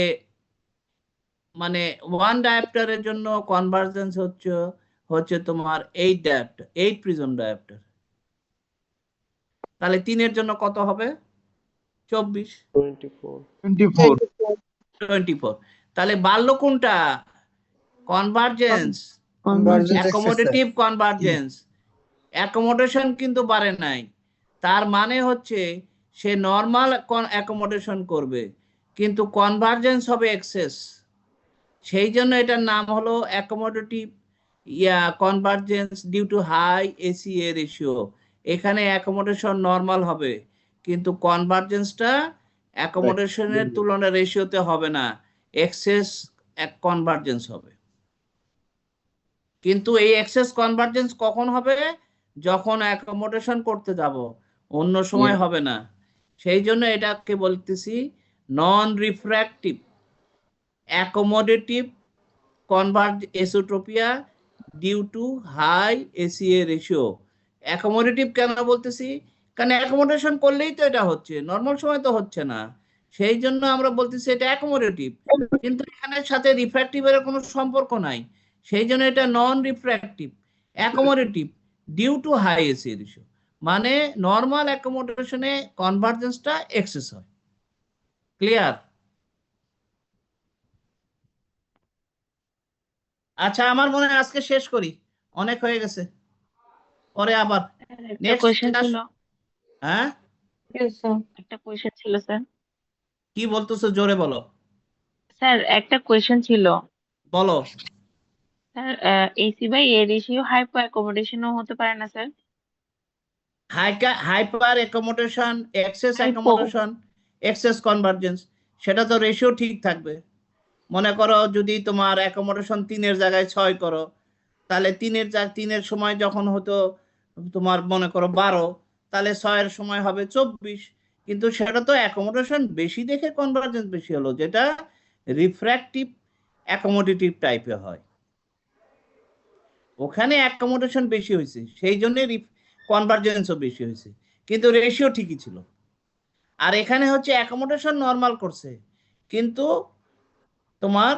মানে 1 ডায়াপ্টারের জন্য কনভার্জেন্স হচ্ছে তোমার 8 ডায়াপ্টার, 8 প্রিজম ডায়াপ্টার, তাহলে 3 এর জন্য কত হবে? 24। 24। তাহলে বাড়লো কোনটা? Convergence, accommodative convergence. অ্যাকোমোডেশন কিন্তু বাড়ে নাই, তার মানে হচ্ছে সে নরমাল অ্যাকোমোডেশন করবে কিন্তু কনভার্জেন্স হবে এক্সেস। সেই জন্য এটার নাম হলো accommodative convergence due to high ACA ratio. এখানে অ্যাকোমোডেশন নরমাল হবে কিন্তু কনভার্জেন্সটা অ্যাকোমোডেশনের তুলনায় রেশিওতে হবে না, এক্সেস কনভার্জেন্স হবে। কিন্তু এই এক্সেস কনভার্জেন্স কখন হবে? যখন অ্যাকোমোডেশন করতে যাব, অন্য সময় হবে না। সেই জন্য এটাকে বলতেছি non refractive accommodative esotropia due to high ACA ratio. Accommodative কেন বলতেছি? কারণ অ্যাকোমোডেশন করলেই তো এটা হচ্ছে, নর্মাল সময় তো হচ্ছে না। সেই জন্য আমরা বলতেছি এটা অ্যাকোমোডেটিভ, কিন্তু এখানের সাথে রিফ্র্যাক্টিভের কোনো সম্পর্ক নাই। সেই জন্য এটা non refractive accommodative due to high ACA ratio, মানে নর্মাল অ্যাকোমোডেশনে কনভার্জেন্সটা এক্সেস হয়। ক্লিয়ার? আচ্ছা, আমার মনে হয় আজকে শেষ করি, অনেক হয়ে গেছে, পরে আবার একটা নেক্সট কোয়েশ্চেন ক্লাস। ছিল। হ্যাঁ একটা কোয়েশ্চেন ছিল স্যার। কি বলতেছো? জোরে বলো। স্যার একটা কোয়েশ্চেন ছিল। বলো। Sir AC by A ratio hypo অ্যাকোমোডেশনও হতে পারে না sir? Hyper accommodation, excess Hypo. Accommodation, excess convergence, সেটা তো রেশিও ঠিক থাকবে। মনে করো যদি তোমার অ্যাকোমোডেশন 3-এর জায়গায় 6 করো, তাহলে 3-এর সময় যখন হতো তোমার মনে করো 12, তাহলে 6-এর সময় হবে 24। কিন্তু সেটা তো অ্যাকোমোডেশন বেশি দেখে কনভার্জেন্স বেশি হলো, যেটা রিফ্র্যাক্টিভ অ্যাকোমোডেটিভ টাইপে হয়। ওখানে অ্যাকোমোডেশন বেশি হয়েছে, সেই জন্য কনভার্জেন্সও বেশি হয়েছে, কিন্তু রেশিও ঠিকই ছিল। আর এখানে হচ্ছে অ্যাকোমোডেশন নরমাল করছে, কিন্তু তোমার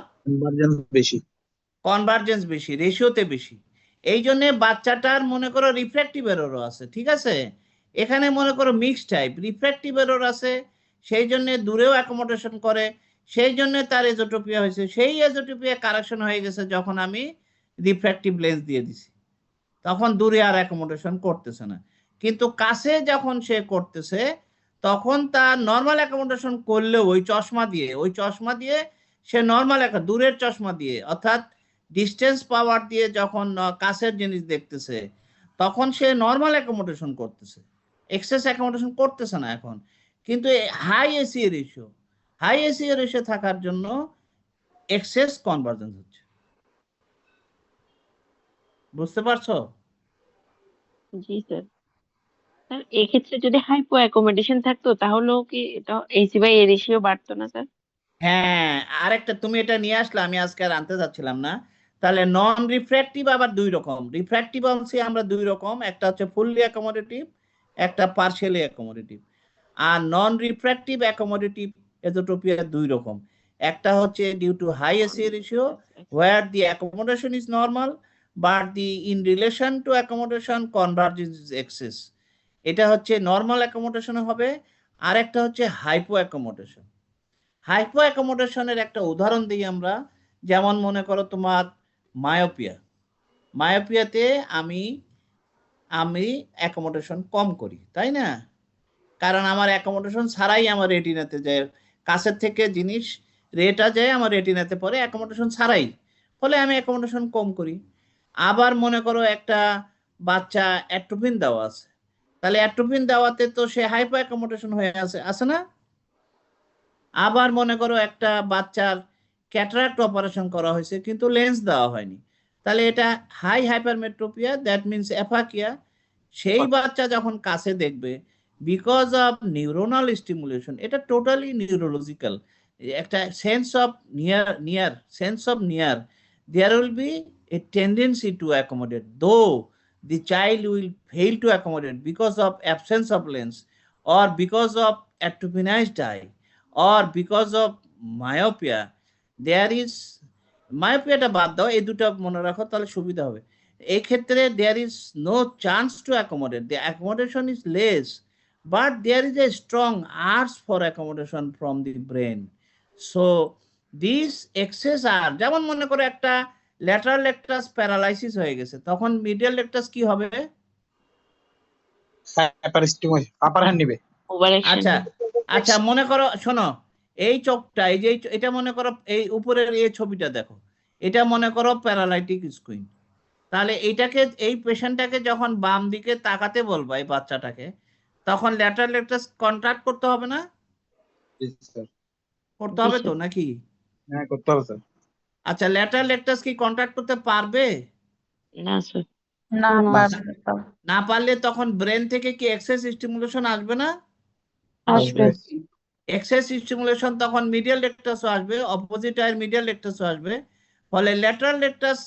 কনভার্জেন্স বেশি, রেশিওতে বেশি। এই জন্য বাচ্চাটার মনে করো রিফ্র্যাক্টিভ এররও আছে, ঠিক আছে। এখানে মনে করো মিক্স টাইপ রিফ্র্যাক্টিভ এরর আছে, সেই জন্য দূরেও অ্যাকোমোডেশন করে, সেই জন্য তার এজোটোপিয়া হয়েছে। সেই এজোটোপিয়া কারেকশন হয়ে গেছে যখন আমি রিফ্র্যাক্টিভ লেন্স দিয়ে দিছি, তখন দূরে আর অ্যাকোমোডেশন করতেছে না। কিন্তু কাছে যখন সে করতেছে, তখন তার নর্মাল অ্যাকোমোডেশন করলেও ওই চশমা দিয়ে সে নর্মাল দূরের চশমা দিয়ে, অর্থাৎ ডিস্টেন্স পাওয়ার দিয়ে যখন কাছের জিনিস দেখতেছে, তখন সে নর্মাল অ্যাকোমোডেশন করতেছে, এক্সেস অ্যাকোমোডেশন করতেছে না এখন। কিন্তু হাই এসিএ রেশিও থাকার জন্য এক্সেস কনভার্জেন্স হচ্ছে। বুঝতে পারছো? জি স্যার। স্যার এক্ষেত্রে যদি হাইপো অ্যাকোমোডেশন থাকতো তাহলেও কি এটা AC/A রেশিও বাড়তো না স্যার? হ্যাঁ, আরেকটা তুমি এটা নিয়ে আসলে, আমি আজকে আর আনতে যাচ্ছিলাম না। তাহলে নন রিফ্র্যাক্টিভ আবার 2 রকম। রিফ্র্যাক্টিভ অংশে আমরা 2 রকম, একটা হচ্ছে ফুললি অ্যাকোমোডেটিভ, একটা পার্শিয়ালি অ্যাকোমোডেটিভ। আর নন রিফ্র্যাক্টিভ অ্যাকোমোডেটিভ এজোটোপিয়া 2 রকম। একটা হচ্ছে due to high ACA ratio where the accommodation is normal but the in relation to accommodation convergence is excess। এটা হচ্ছে নরমাল অ্যাকোমোডেশন হবে। আর একটা হচ্ছে হাইপো অ্যাকোমোডেশন। হাইপো অ্যাকোমোডেশনের একটা উদাহরণ দিই আমরা, যেমন মনে করো তোমার মায়োপিয়াতে আমি অ্যাকোমোডেশন কম করি, তাই না? কারণ আমার অ্যাকোমোডেশন ছাড়াই আমার রেটিনাতে যায়, কাছের থেকে জিনিস রেটা যায় আমার রেটিনাতে পড়ে অ্যাকোমোডেশন ছাড়াই, ফলে আমি অ্যাকোমোডেশন কম করি। আবার মনে করো একটা বাচ্চা অ্যাট্রোপিন দেওয়া আছে, তাহলে অ্যাট্রোপিন দেওয়াতে তো সে হাইপো অ্যাকোমোডেশন হয়ে আছে না? আবার মনে করো একটা বাচ্চার ক্যাটারাক্ট অপারেশন করা হয়েছে কিন্তু লেন্স দেওয়া হয়নি, তাহলে এটা high hypermetropia, that means aphakia. সেই বাচ্চা যখন কাছে দেখবে, বিকজ অফ নিউরোনাল স্টিমুলেশন, এটা টোটালি নিউরোলজিক্যাল, একটা sense of near, there will be a tendency to accommodate, though the child will fail to accommodate because of absence of lens, or because of atropinized eye, or because of myopia. There is myopia বাদ দাও, এই দুটো মনে রাখো তাহলে সুবিধা হবে। এই ক্ষেত্রে there is no chance to accommodate, the accommodation is less, but there is a strong urge for accommodation from the brain. So these excess are, যেমন মনে করো একটা ল্যাটারাল লেকটাস প্যারালাইসিস হয়ে গেছে, তখন মিডিয়াল লেকটাস কি হবে? আপার হ্যান্ড নিবে। আচ্ছা মনে করো, শোনো, এই চোখটা, এই যে এটা মনে করো, এই উপরের এই ছবিটা দেখো, এটা মনে করো প্যারালাইটিক স্কুইন। তাহলে এই পেশেন্টটাকে যখন বাম দিকে তাকাতে বলবা, এই বাচ্চাটাকে, তখন ল্যাটারাল লেকটাস কন্ট্রাক্ট করতে হবে না? করতে হবে তো নাকি? হ্যাঁ, করতে হবে স্যার। আচ্ছা, ল্যাটারাল লেকটাস কি কন্ট্রাক্ট করতে পারবে? না স্যার। না পারলে তখন ব্রেন থেকে কি এক্সেস স্টিমুলেশন আসবে না? আসবে। এক্সেস স্টিমুলেশন তখন মিডিয়াল লেকটাসও আসবে, অপোজিট আইয়ের মিডিয়াল লেকটাসও আসবে। ফলে lateral লেকটাস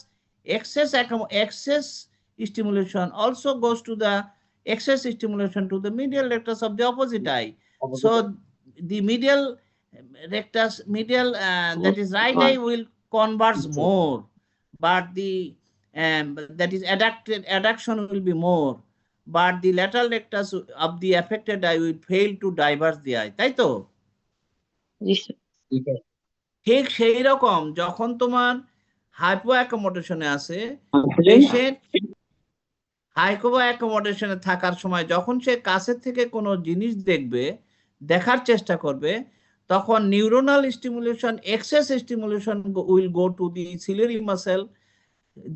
excess stimulation also goes to the excess stimulation to the medial rectus of the opposite eye. So the medial rectus, that is right eye will converge more, but the that is adduction will be more, but the lateral rectus of the affected eye will fail to diverge the eye, তাই তো? ঠিক সেই রকম যখন তোমার hypo অ্যাকোমোডেশনে আছে, patient hypo অ্যাকোমোডেশনে থাকার সময় যখন সে কাছের থেকে কোনো জিনিস দেখার চেষ্টা করবে, তখন neuronal stimulation, excess stimulation will go to the ciliary muscle,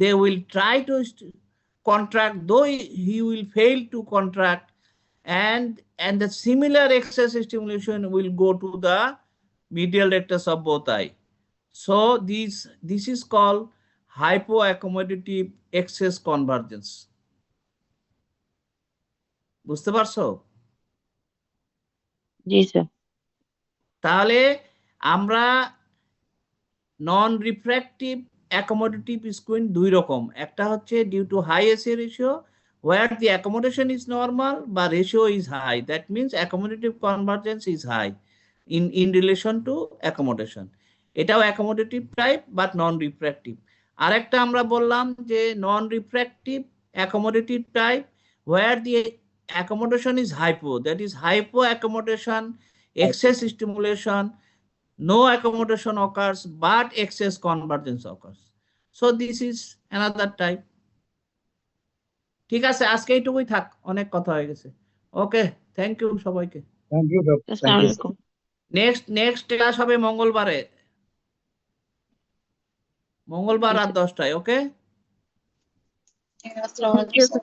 they will try to contract, though he will fail to contract and the similar excess stimulation will go to the medial rectus of both eye. So this is called hypoaccommodative excess convergence. বুঝতে পারছো? জি sir. তাহলে আমরা নন refractive accommodative স্কুইন দুই রকম, একটা হচ্ছে due to high AC ratio where the accommodation is normal but ratio is high, that means accommodative convergence is high in relation to accommodation. এটাও accommodative type but non refractive. আরেকটা আমরা বললাম যে non refractive accommodative type where the accommodation is hypo, that is hypo accommodation, excess stimulation, no accommodation occurs but excess convergence occurs. So this is another type. ঠিক আছে, আজকে এইটুকুই থাক, অনেক কথা হয়ে গেছে। ওকে, থ্যাংক ইউ সবাইকে। থ্যাংক ইউ ডক্টর, থ্যাংক আসসালামু ইউ। আলাইকুম। নেক্সট ক্লাস হবে মঙ্গলবার রাত 10টায়। ওকে, আসসালামু আলাইকুম।